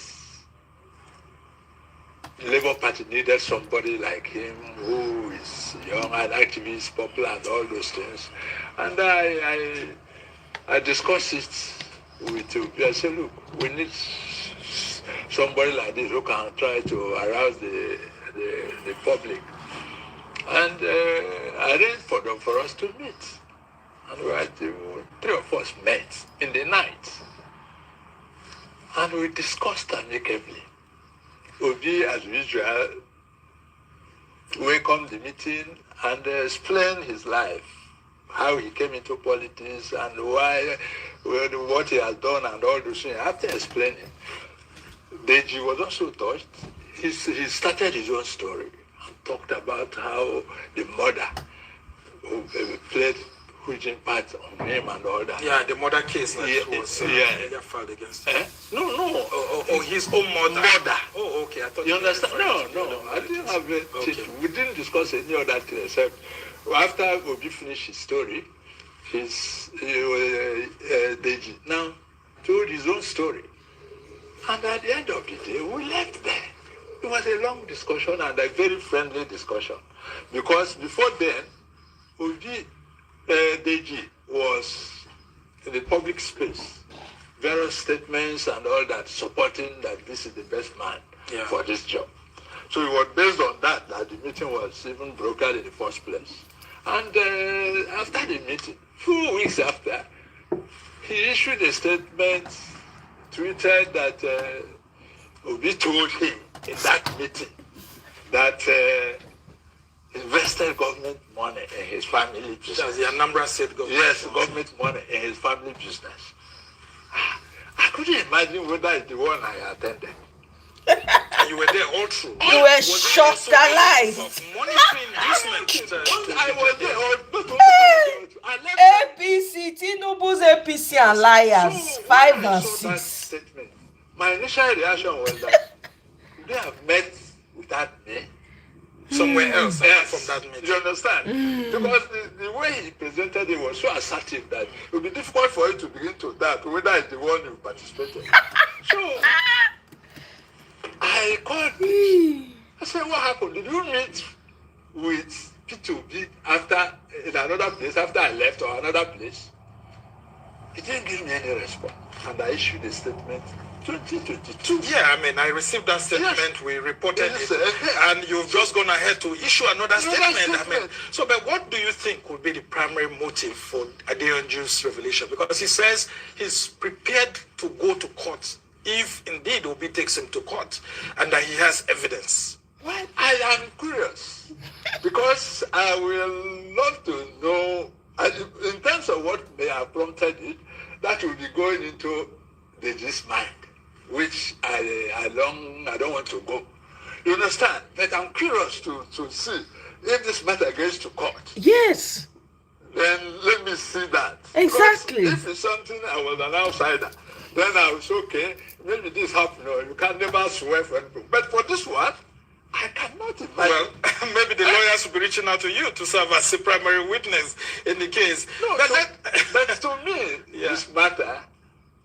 the Labour Party needed somebody like him who is young and activist, popular and all those things. And I discussed it with Obi. I said, look, we need somebody like this who can try to arouse the public. And I arranged for us to meet. And three of us met in the night. And we discussed amicably. Obi, as usual, welcomed the meeting and explained his life, how he came into politics and why, what he has done and all those things. After explaining, Deji was also touched. He started his own story and talked about how the mother played huge part on him and all that. Yeah, the mother case that was filed against him. No, his own mother. Oh, okay. I thought you understand? No, I didn't have it. Okay. We didn't discuss any other thing except after Obi finished his story, Deji now told his own story. And at the end of the day, we left there. It was a long discussion and a very friendly discussion. Because before then, Deji was in the public space, various statements and all that, supporting that this is the best man for this job. So it was based on that the meeting was even brokered in the first place. And after the meeting, 2 weeks after, he issued a statement, tweeted that Obi told him in that meeting that invested government money in his family business. That's the Anambra State government. Yes, government money in his family business. I couldn't imagine whether it's the one I attended. And you were there all through. You were shocked alive. I was there. APC, Tinubu's APC alliance, 5 and 6. Statement. My initial reaction was that they have met without me somewhere else from that meeting. You understand? Because the way he presented it was so assertive that it would be difficult for you to begin to doubt whether it's the one you participated. So I called him. I said, what happened? Did you meet with P2B in another place after I left or another place? He didn't give me any response. And I issued a statement 2022. Yeah, I mean, I received that statement. Yes. We reported it. And you've just gone ahead to issue another statement. I mean, so, but what do you think would be the primary motive for Adeyanju's revelation? Because he says he's prepared to go to court if indeed Obi takes him to court and that he has evidence. Well, I am curious because I will love to know, in terms of what may have prompted it, that will be going into Deji's mind, which I don't want to go. You understand? But I'm curious to see if this matter gets to court. Yes. Then let me see that. Exactly. Because if it's something I was an outsider, Then I was okay. Maybe this happened. No, you can never swear for anything. But for this one, I cannot imagine. Well, maybe the lawyers will be reaching out to you to serve as a primary witness in the case. No, but to me, this matter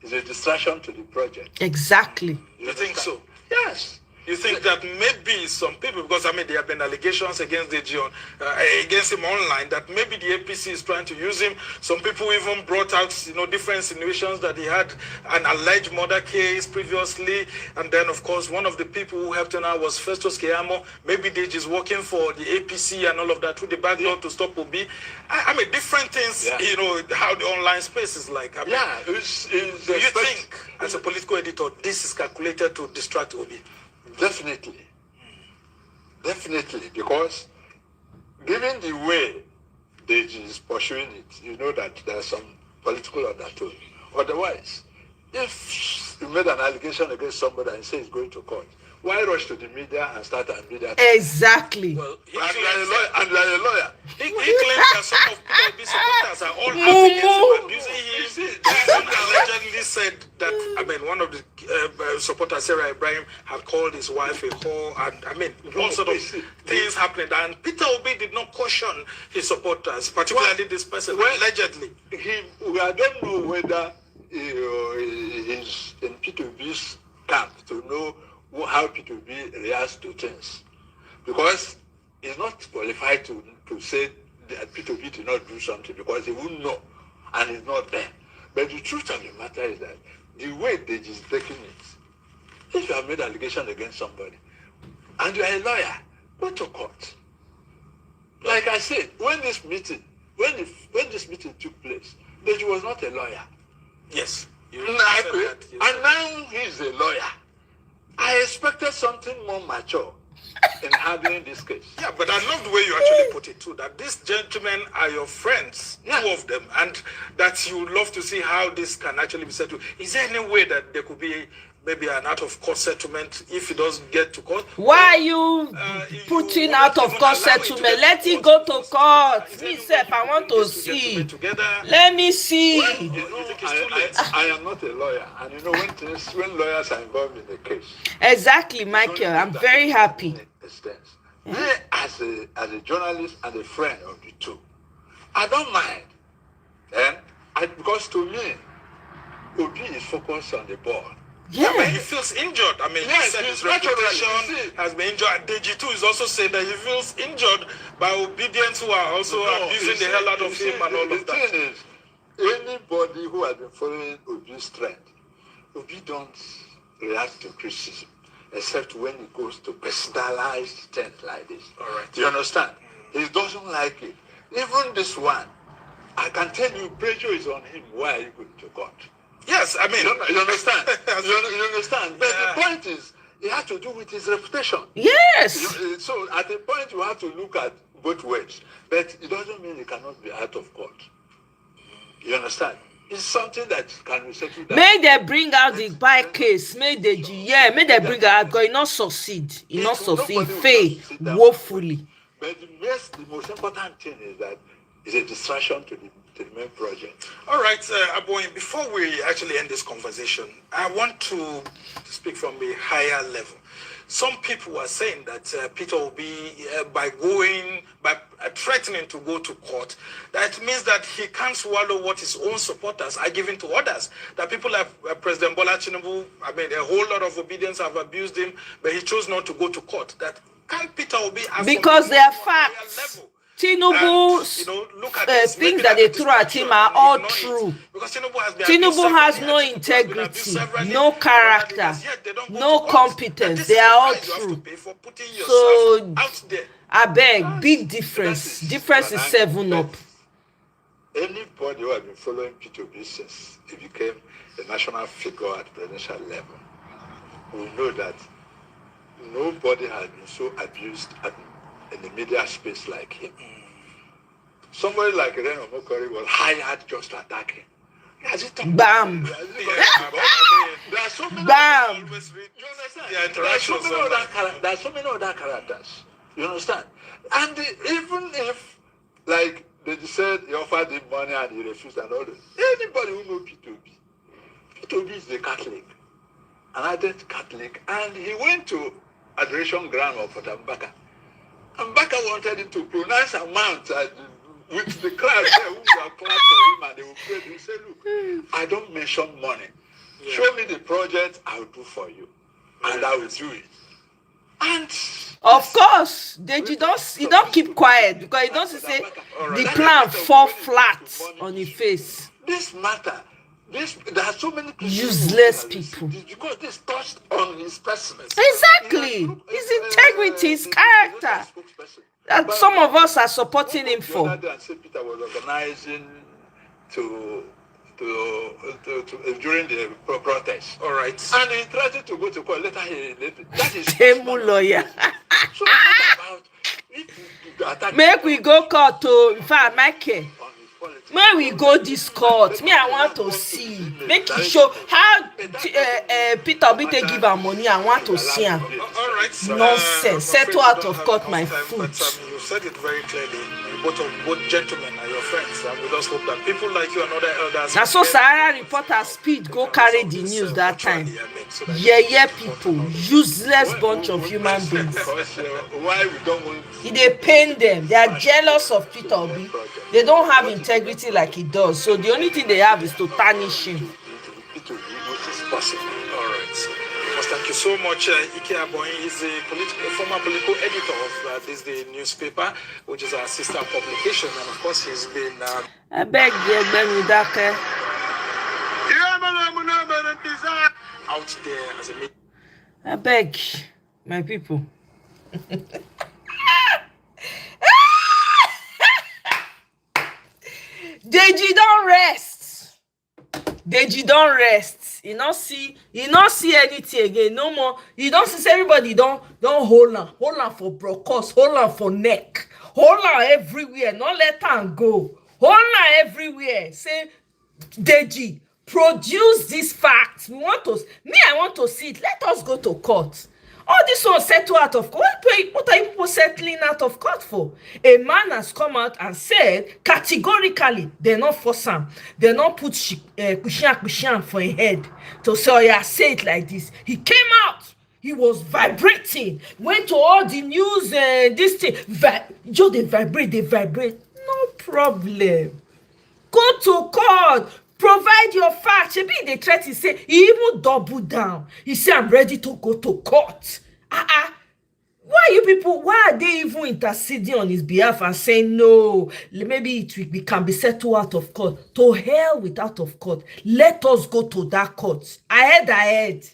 is a distraction to the project. Exactly. You think so? Yes. You think that maybe some people, because I mean there have been allegations against against him online, that maybe the APC is trying to use him. Some people even brought out, different insinuations that he had an alleged murder case previously, and then of course one of the people who helped him out was Festus Keyamo. Maybe they just working for the APC and all of that through the back door to stop Obi. I mean different things. How the online space is like. I mean, do you think, as a political editor, this is calculated to distract Obi? Definitely, because given the way Deji is pursuing it, you know that there's some political undertone. Otherwise, if you made an allegation against somebody and say he's going to court, why rush to the media and start a media? Exactly. Well, and you are a lawyer. He claims that some of Peter supporters are all abusing him. Allegedly said that, one of the supporters, Sarah Ibrahim, had called his wife a whore, and all sort of things happening. And Peter Obi did not caution his supporters, particularly this person, allegedly. I don't know whether he's in Peter Obi's camp to know how P2B reacts to things, because he's not qualified to say that P2B did not do something, because he wouldn't know and he's not there. But the truth of the matter is that the way they just taking it, if you have made allegation against somebody and you are a lawyer, go to court. Like I said, when this meeting took place, Deji was not a lawyer. Yes. And now he's a lawyer. I expected something more mature in handling this case. Yeah, but I love the way you actually put it too, that these gentlemen are your friends, two of them, and that you would love to see how this can actually be settled. Is there any way that there could be maybe an out-of-court settlement if it doesn't get to court? Why are you putting out-of-court settlement? Let it go to court. Me, Seth, I want to see. Let me see. I am not a lawyer, and when lawyers are involved in a case. Exactly, Michael. I'm very happy. Me, as a journalist and a friend of the two, I don't mind. Because to me, Obi is focused on the ball. Yeah, but he feels injured. He said his reputation has been injured. Deji too is also saying that he feels injured by obedience who are also abusing the hell out of him and all of that. The thing is, anybody who has been following Obi's trend, Obi don't react to criticism, except when it goes to personalized things like this. All right. Do you understand? He doesn't like it. Even this one, I can tell you, pressure is on him. Why are you going to court? Yes, you understand? you understand? But the point is, it has to do with his reputation. Yes. So at the point, you have to look at both ways. But it doesn't mean it cannot be out of court. You understand? It's something that can be settled. May they bring out the bike case. May they bring out. Because it not succeed. It not succeed. Fail woefully. But the most important thing is that it's a distraction to the main project. All right, Aboy, before we actually end this conversation, I want to speak from a higher level. Some people are saying that Peter Obi, by threatening to go to court, that means that he can't swallow what his own supporters are giving to others. That people like President Bola Tinubu, a whole lot of obedience have abused him, but he chose not to go to court. That can't Peter Obi have because they are facts. Tinubu's things that they throw at him are all true. Tinubu has no integrity, no character, no competence. They are all true. So, I beg, big difference. Difference is 7 up. Anybody who has been following P2B since he became a national figure at presidential level will know that nobody has been so abused in the media space like him. Somebody like Reno Mokori was hired just to attack him. Bam! There are so many Bam! There are so many other characters. You understand? And even if, like, they said he offered him money and he refused and all that, anybody who knows P2B Toby is the Catholic, an ardent Catholic, and he went to adoration ground of Mbaka. And Mbaka wanted him to pronounce a mount with the crowd there who will clap for him and they will pray. He said, look, I don't mention money. Yeah. Show me the project, I'll do for you. And I will do it. And of course, you don't keep quiet because you don't say the plan fall flat on your face. This matter, there are so many useless people because this touched on his person. Exactly, his integrity, his character. That some of us are supporting him for. Peter was organizing during the protest. All right. And he threatened to go to court. Later, that is Temu lawyer. So what about make we go court to in fact Mike. When we go this court, me I want to see. Make it show how Peter Obi take give her money. I want to see him. All right. Nonsense. Settle out of court my foot. You said it very clearly. Both gentlemen are your friends, and we just hope that people like you and other elders. Now, so Sahara reporter speed go carry the news that time. Yeah, people, useless bunch of human beings. They pain them. They are jealous of Peter Obi. They don't have integrity like he does. So the only thing they have is to tarnish him. Which is possible. All right. Thank you so much. Ike Aboyin is a former political editor of this day newspaper, which is our sister publication, and of course he's been. I beg you, out there as a. I beg, my people. Deji don't rest. Deji don't rest. You not see anything again. No more. You don't see everybody don't hold on for broadcast, hold on for neck, hold on everywhere. Not let them go. Hold on everywhere. Say, Deji, produce these facts. I want to see it. Let us go to court. All this one settled out of court. What are you people settling out of court for? A man has come out and said categorically they not force him. They not put kushan for a head to say, oh yeah, say it like this. He came out. He was vibrating. Went to all the news. This thing. They vibrate. No problem. Go to court. Provide your facts. Maybe the threat he say he even double down. He said, I'm ready to go to court. Why are they even interceding on his behalf and saying no? Maybe it can be settled out of court. To hell with out of court. Let us go to that court. Ahead.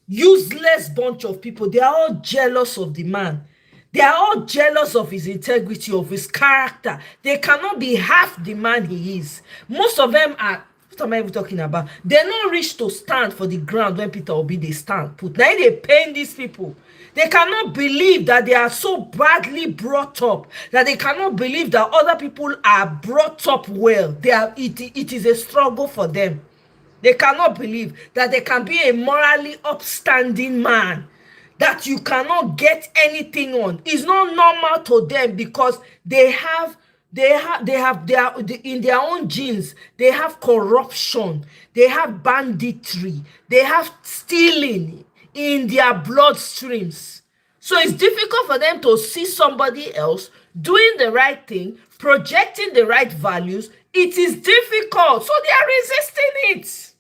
Useless bunch of people. They are all jealous of the man. They are all jealous of his integrity, of his character. They cannot be half the man he is. Most of them are, what am I even talking about? They're not rich to stand for the ground when Peter Obi they stand. Put now they pain these people. They cannot believe that they are so badly brought up, that they cannot believe that other people are brought up well. It is a struggle for them. They cannot believe that they can be a morally upstanding man, that you cannot get anything on. It's not normal to them because they are in their own genes. They have corruption, they have banditry, they have stealing in their bloodstreams. So it's difficult for them to see somebody else doing the right thing, projecting the right values. It is difficult, so they are resisting it.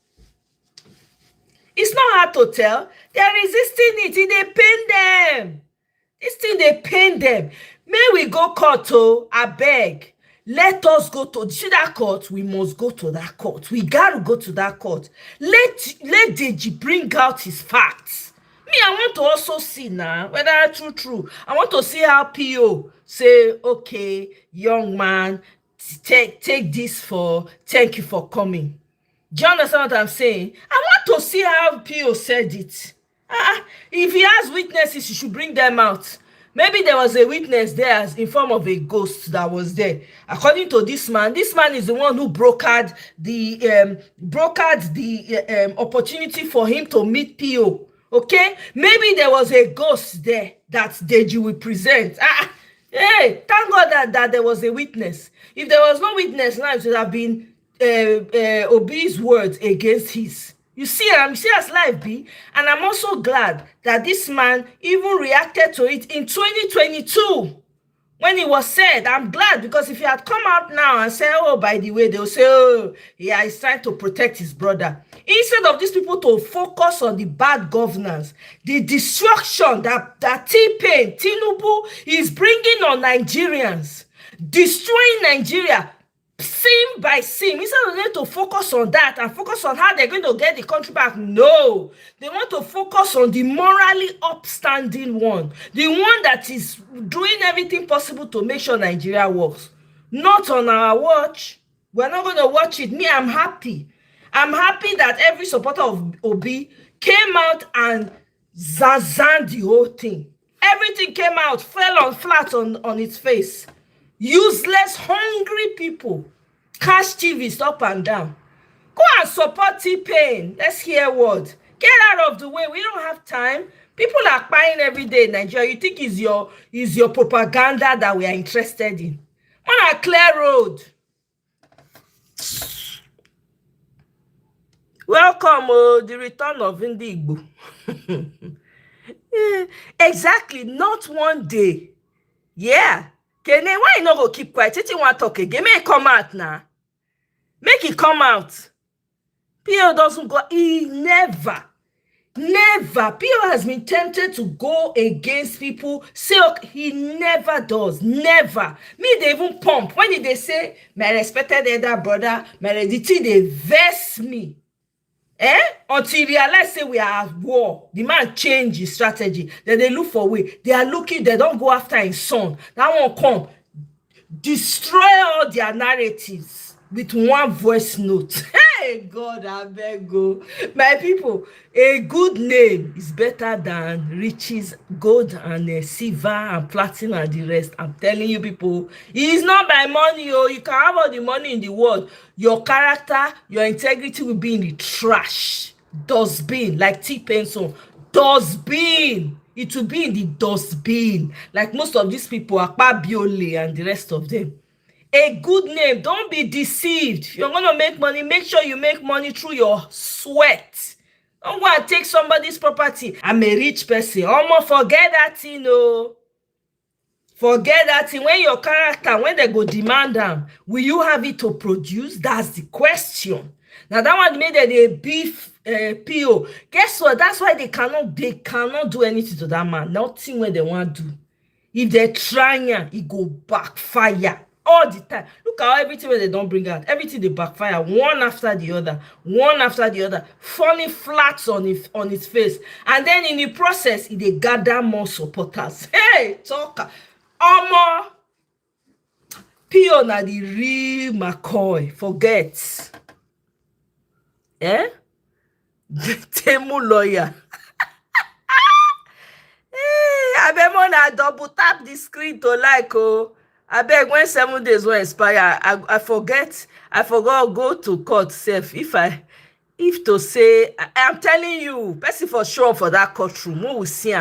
It's not hard to tell. They are resisting it. They pain them. This thing, they pain them. May we go court to, I beg. Let us go to, see that court? We must go to that court. We got to go to that court. Let Deji bring out his facts. Me, I want to also see now, whether it's true. I want to see how PO say, okay, young man, take this for, thank you for coming. Do you understand what I'm saying? I want to see how PO said it. If he has witnesses, he should bring them out. Maybe there was a witness there in form of a ghost that was there. According to this man is the one who brokered the opportunity for him to meet PO. Okay? Maybe there was a ghost there that Deji will present. Hey, thank God that there was a witness. If there was no witness now, it would have been Obi's words against his. You see as life be, and I'm also glad that this man even reacted to it in 2022 when it was said. I'm glad, because if he had come out now and said, oh, by the way, they'll say, oh, yeah, he's trying to protect his brother. Instead of these people to focus on the bad governance, the destruction that T-Pain, Tinubu is bringing on Nigerians, destroying Nigeria, seam by seam, instead of them to focus on that and focus on how they're going to get the country back, no, they want to focus on the morally upstanding one, the one that is doing everything possible to make sure Nigeria works. Not on our watch. We're not going to watch it. Me, I'm happy that every supporter of Obi came out and zazan the whole thing. Everything came out, fell on flat on its face. Useless, hungry people. Cash TVs up and down. Go and support T-Pain. Let's hear word. Get out of the way. We don't have time. People are buying every day in Nigeria. You think is your propaganda that we are interested in? On a clear road. Welcome, the return of Indigbo. Yeah, exactly. Not one day. Yeah. Kene, why you not go keep quiet? You want to talk again? Make it come out now. Make it come out. Pio doesn't go. He never. Pio has been tempted to go against people. Say, okay, he never does. Never. Me, they even pump. When they say, my respected elder brother, my thing, they vex me. Until he realize say we are at war. The man change his strategy. Then they look for way. They are looking, they don't go after his son. That one come. Destroy all their narratives with one voice note. Hey, God, I beg you. My people, a good name is better than riches, gold and silver and platinum and the rest. I'm telling you, people, it is not by money. Oh, you can have all the money in the world. Your character, your integrity will be in the trash. Dustbin, like T-Pain song. Dustbin. It will be in the dustbin. Like most of these people, Akpa Biole and the rest of them. A good name. Don't be deceived. If you're going to make money, make sure you make money through your sweat. Don't go and take somebody's property. I'm a rich person. Forget that thing, no. Forget that thing. When your character, when they go demand them, will you have it to produce? That's the question. Now that one made a beef PO. Guess what? That's why they cannot do anything to that man. Nothing when they want to do. If they're trying, it go backfire all the time. Look at everything where they don't bring out. Everything they backfire one after the other, falling flat on its face. And then in the process, they gather more supporters. Hey, talker. PO na the real McCoy. Forget. Temu lawyer. I beg na double tap the screen to like. I beg when 7 days will expire. I forgot go to court self. If to say I'm telling you, person for sure for that courtroom. We will see.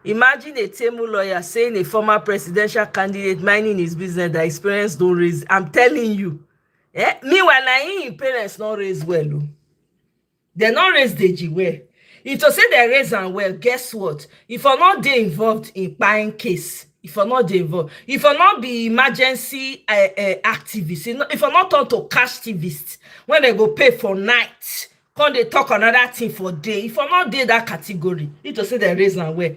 Imagine a Temu lawyer saying a former presidential candidate minding his business that his parents don't raise. I'm telling you. Meanwhile, his parents not raise well. They not raise Deji well. If to say they raise and well, guess what? If you're not involved in buying case, if you're not involved, if you're not be emergency activist, if you're not turned to cash activist, when they go pay for night, when they talk another thing for day, if you're not there that category, if to say they raise and well,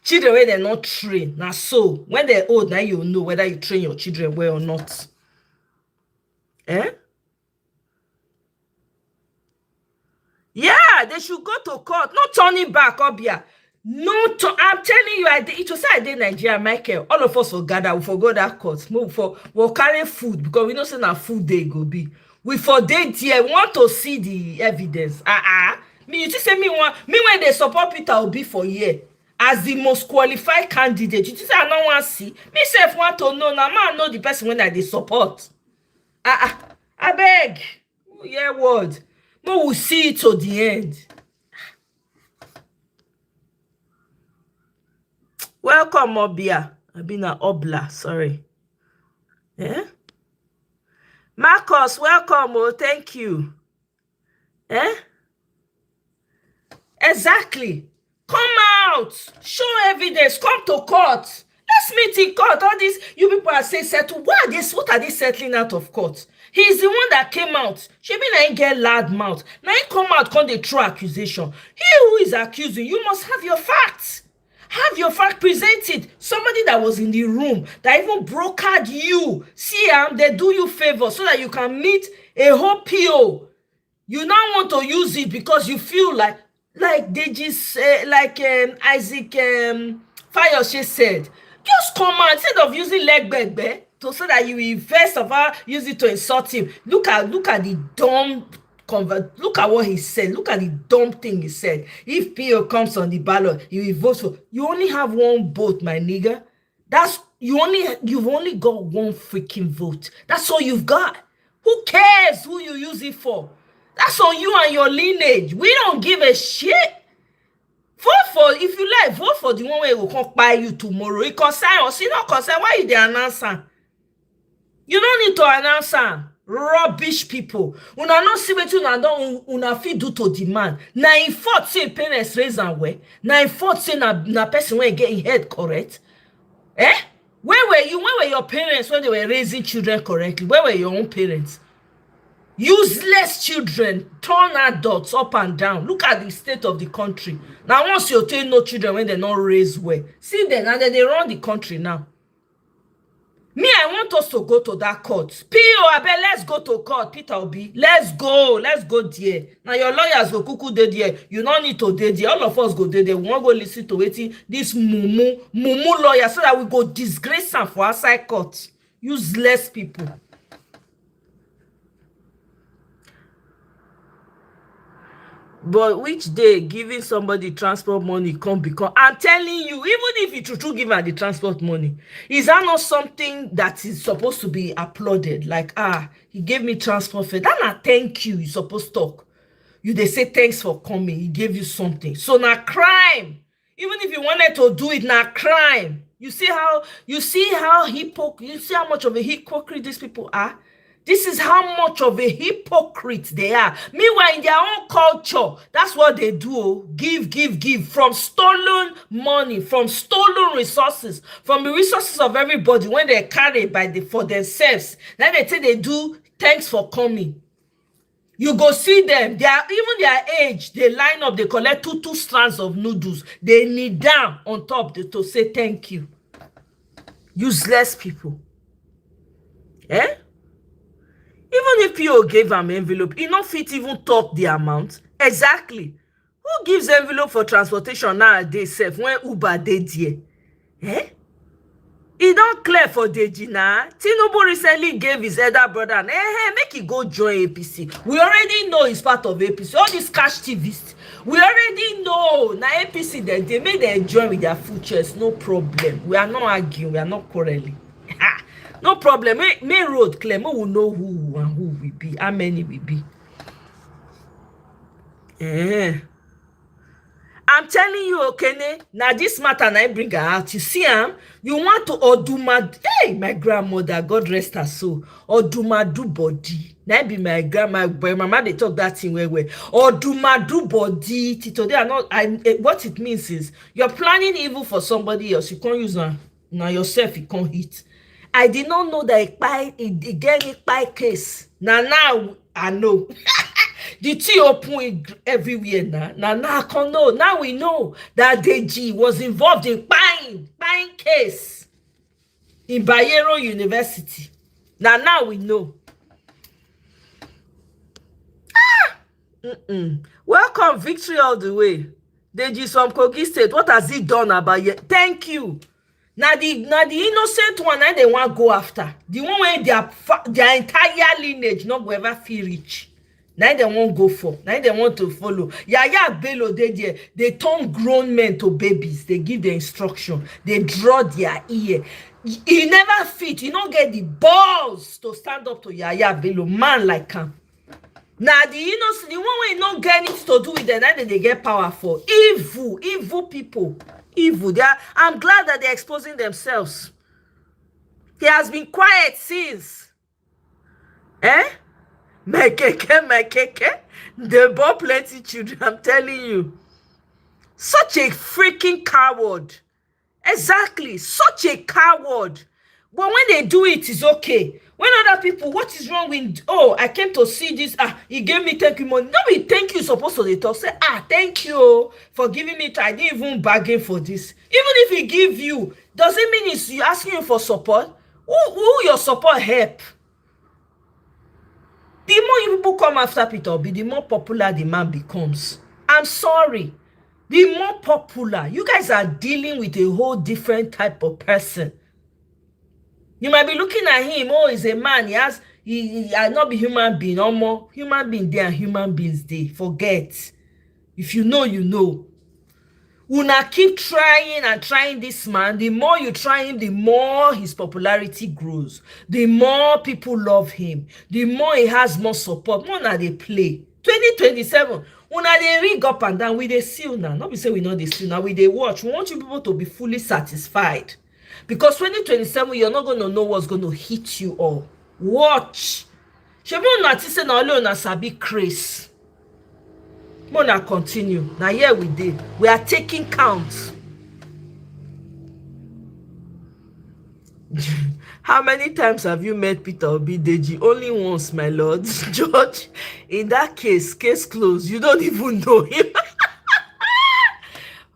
children where they're not trained, now so when they're old, now you know whether you train your children well or not. Yeah, they should go to court. No turning back, Obia. I'm telling you, it was I did Nigeria, Michael. All of us will gather. We forgot that court. We'll carry food because we know say na food day go be. We for day here want to see the evidence. Me, you just say me when they support Peter Obi for year as the most qualified candidate. You just say I don't want to see. Me self want to know. Now man know the person when they support. I beg. Yeah, word. We will see it to the end. Welcome, Obia. I've been an Obla, sorry. Marcus, welcome. Oh, thank you. Eh? Exactly. Come out. Show evidence. Come to court. Let's meet in court. All these you people are saying settle. What are they settling out of court? He's the one that came out. She mean I get loud mouth. Now he come out, come the true accusation. He who is accusing, you must have your facts. Have your fact presented. Somebody that was in the room that even brokered you. See, they do you favor so that you can meet a whole PO. You now want to use it because you feel like they just Isaac Fayoshe said. Just come out instead of using leg beg so that you will first of all use it to insult him. Look at the dumb look at what he said. Look at the dumb thing he said. If PO comes on the ballot, he will vote for. You only have one vote, my nigga. You've only got one freaking vote. That's all you've got. Who cares who you use it for? That's on you and your lineage. We don't give a shit. If you like, vote for the one where will come by you tomorrow. It concern us. You don't concern. Why you the announcer? You don't need to announce am. Rubbish people. Una no see wetin una fit do to the man. Na in fault say parents raise am well. Na in fault say na person wey get im head correct. Eh? Where were your parents when they were raising children correctly? Where were your own parents? Useless children turn adults up and down. Look at the state of the country. Now once you tell no children when they're not raised well. See them and then they run the country now. Me, I want us to go to that court. P.O. I bet let's go to court, Peter Obi. Let's go there. Now your lawyers go cuckoo there. You don't need to there. All of us go there. We won't go listen to waiting this mumu lawyer so that we go disgrace them for outside court. Useless people. But which day giving somebody transport money come become? I'm telling you, even if you true give her the transport money, is that not something that is supposed to be applauded? Like, he gave me transport fare. That not thank you. You supposed to talk. They say thanks for coming. He gave you something. So now crime. Even if you wanted to do it, now crime. You see how much of a hypocrite these people are? This is how much of a hypocrite they are. Meanwhile, in their own culture, that's what they do. Give from stolen money, from stolen resources, from the resources of everybody when they're carried for themselves. Then they say they do thanks for coming. You go see them. Even their age, they line up, they collect two strands of noodles. They kneel down on top to say thank you. Useless people. Eh? Even if you gave am envelope, he not fit even talk the amount. Exactly. Who gives envelope for transportation nowadays sef when Uber dey there? Eh? He don't clear for Deji now. Tinubu recently gave his elder brother, make he go join APC. We already know he's part of APC. All these cash TVs, we already know. Now APC, they make them join with their futures. No problem. We are not arguing. We are not quarreling. No problem. Main road clear. We will know who and who we be. How many we be. I'm telling you, okay, now this matter and I bring her out. You see, you want to oduma. Hey, my grandmother, God rest her soul. Oduma do body. Now be my grandma, my mama, they talk that thing where oduma do body. Today are not. What it means is you're planning evil for somebody else. You can't use now yourself. You can't hit. I did not know that it case. Now I know. The tea open everywhere now. Now I can know. Now we know that Deji was involved in buying case in Bayero University. Now we know. Welcome, victory all the way. Deji from Kogi State. What has he done about it? Thank you. Now the innocent one that they want to go after. The one where their entire lineage not go ever feel rich. Now they won't go for. Now they want to follow. Yaya Bello, they turn grown men to babies. They give the instruction. They draw their ear. He never fit. He don't get the balls to stand up to Yaya Bello. Man like him. Now the innocent, the one where not get anything to do with them, now they get powerful. Evil people. Evil. I'm glad that they're exposing themselves. He has been quiet since. Eh? My keke. They born plenty children, I'm telling you. Such a freaking coward. Exactly. Such a coward. But when they do it, it's okay. When other people, what is wrong with, oh, I came to see this, he gave me thank you money. No, be thank you supposed to they talk. Say, thank you for giving me, I didn't even bargain for this. Even if he give you, does it mean it's you asking you for support? Who your support help? The more you people come after Peter Obi, the more popular the man becomes. I'm sorry. The more popular. You guys are dealing with a whole different type of person. You might be looking at him, oh, he's a man. He not be human being. No more human being there and human beings there. Forget. If you know, you know. Una keep trying and trying this man. The more you try him, the more his popularity grows. The more people love him. The more he has more support. More na they play. 2027. Una they ring up and down. We they see now. Not be say we know they see now. We they watch. We want you people to be fully satisfied. Because 2027, you're not going to know what's going to hit you all. Watch. Shebi una ti say na only una sabi craze. Mona continue. Now here we did. We are taking count. How many times have you met Peter Obi Deji? Only once, my lord. George, in that case closed. You don't even know him.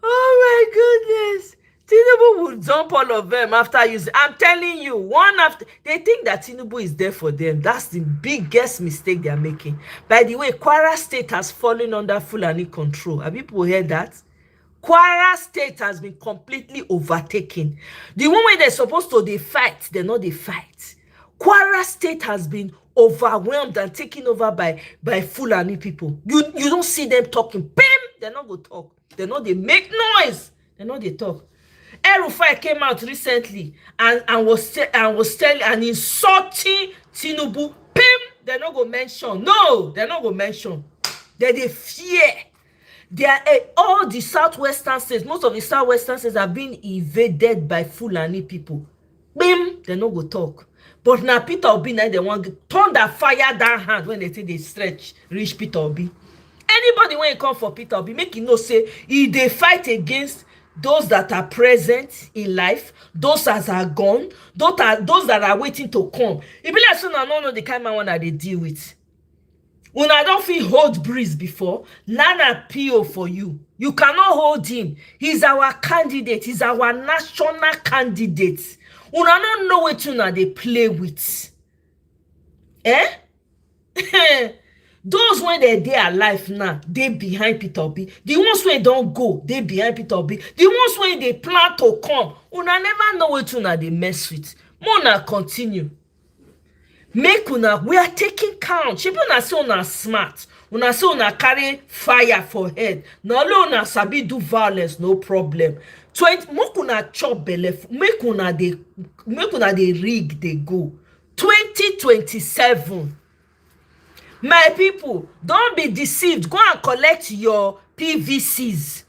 Oh my goodness. Tinubu will dump all of them after you. I'm telling you, one after. They think that Tinubu is there for them. That's the biggest mistake they're making. By the way, Kwara State has fallen under Fulani control. Have people heard that? Kwara State has been completely overtaken. The one where they're supposed to they fight, they're not they fight. Kwara State has been overwhelmed and taken over by Fulani people. You don't see them talking. Bam! They're not going to talk. They're not they make noise. They're not they talk. Erufai came out recently and was telling and insulting Tinubu. Pim, they're not gonna mention. No, they're not gonna mention. They fear. They are all the southwestern states. Most of the southwestern states are being invaded by Fulani people. Bim, they're not gonna talk. But now Peter Obi, now they want to turn that fire down hand when they say they stretch reach Peter Obi. Anybody when you come for Peter Obi, make you know say they fight against those that are present in life, those that are gone, those that are waiting to come. It be like soon I don't know the kind of one that they deal with. When I don't feel hold breeze before, Nana PO for you. You cannot hold him. He's our candidate. He's our national candidate. When I don't know what you they play with. Eh? Those when they're alive now, they behind Peter Obi. The ones when don't go, they behind Peter Obi. The ones when they plan to come, una never know what una they mess with. Mona continue. Make una, we are taking count. She una say una smart. Una say una carry fire for head. No una sabi do violence, no problem. 20, make una chop belle, make una they rig they go. 2027. My people, don't be deceived. Go and collect your PVCs.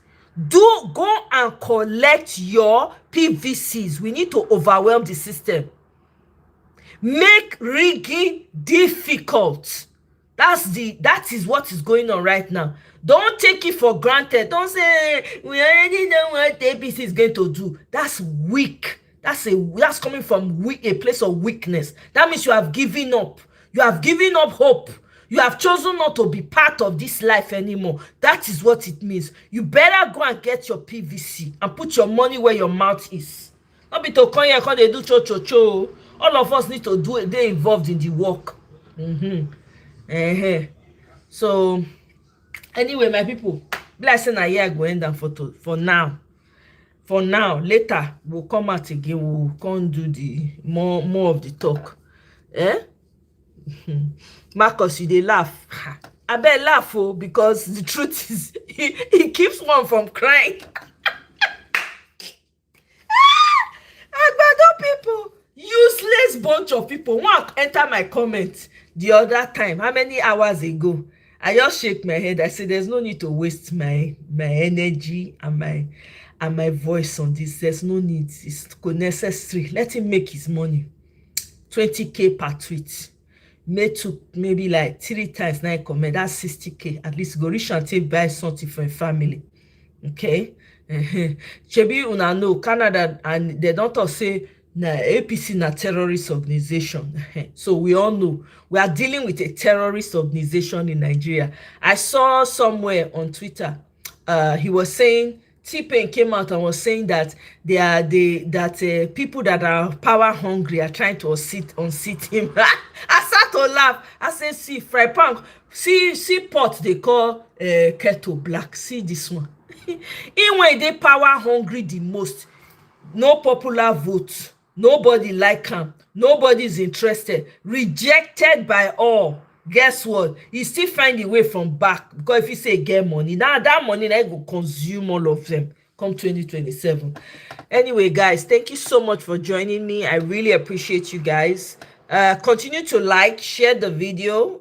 Go and collect your PVCs. We need to overwhelm the system. Make rigging difficult. That is what is going on right now. Don't take it for granted. Don't say we already know what APC is going to do. That's weak. That's coming from a place of weakness. That means you have given up. You have given up hope. You have chosen not to be part of this life anymore. That is what it means. You better go and get your PVC and put your money where your mouth is. Not be to come here because they do cho. All of us need to do it. They're involved in the work. So, anyway, my people, blessing a year going down for now. For now, later we'll come out again. We'll come do the more of the talk. Marcus, you they laugh. I bet laugh because the truth is he keeps one from crying. Agbado people, useless bunch of people. One enter my comment the other time. How many hours ago? I just shake my head. I say there's no need to waste my energy and my voice on this. There's no need. It's necessary. Let him make his money. 20K per tweet. may took maybe like 3 times now comment, that's 60k. At least go reach and take buy something for a family. Okay. Shebi una know Canada, and they don't all say na APC na terrorist organization. So we all know we are dealing with a terrorist organization in Nigeria. I saw somewhere on Twitter, he was saying, T-Pain came out and was saying that people that are power hungry are trying to unseat him. I start to laugh. I say, see, fry pan, see pot they call kettle black. See this one. In when they power hungry the most, no popular vote, nobody like him, nobody is interested, rejected by all. Guess what? He still find a way from back, because if he say get money, now that money I go consume all of them come 2027. Anyway, guys, thank you so much for joining me. I really appreciate you guys. Continue to like, share the video,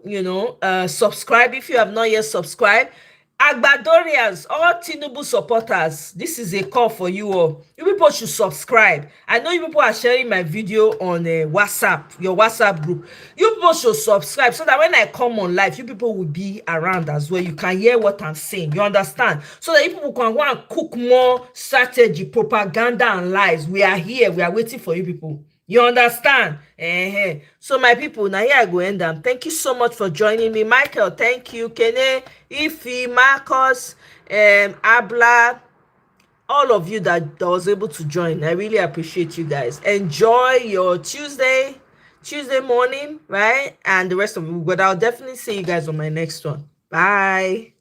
subscribe if you have not yet subscribed. Agbadorians, all Tinubu supporters, this is a call for you all. You people should subscribe. I know you people are sharing my video on WhatsApp, your WhatsApp group. You people should subscribe so that when I come on live, you people will be around as well. You can hear what I'm saying. You understand? So that you people can go and cook more strategy, propaganda, and lies. We are here. We are waiting for you people. You understand? So my people, now here I go end them. Thank you so much for joining me. Michael, thank you. Kene, Ify, Marcus, Abla, all of you that was able to join. I really appreciate you guys. Enjoy your Tuesday morning, right? And the rest of you. But I'll definitely see you guys on my next one. Bye.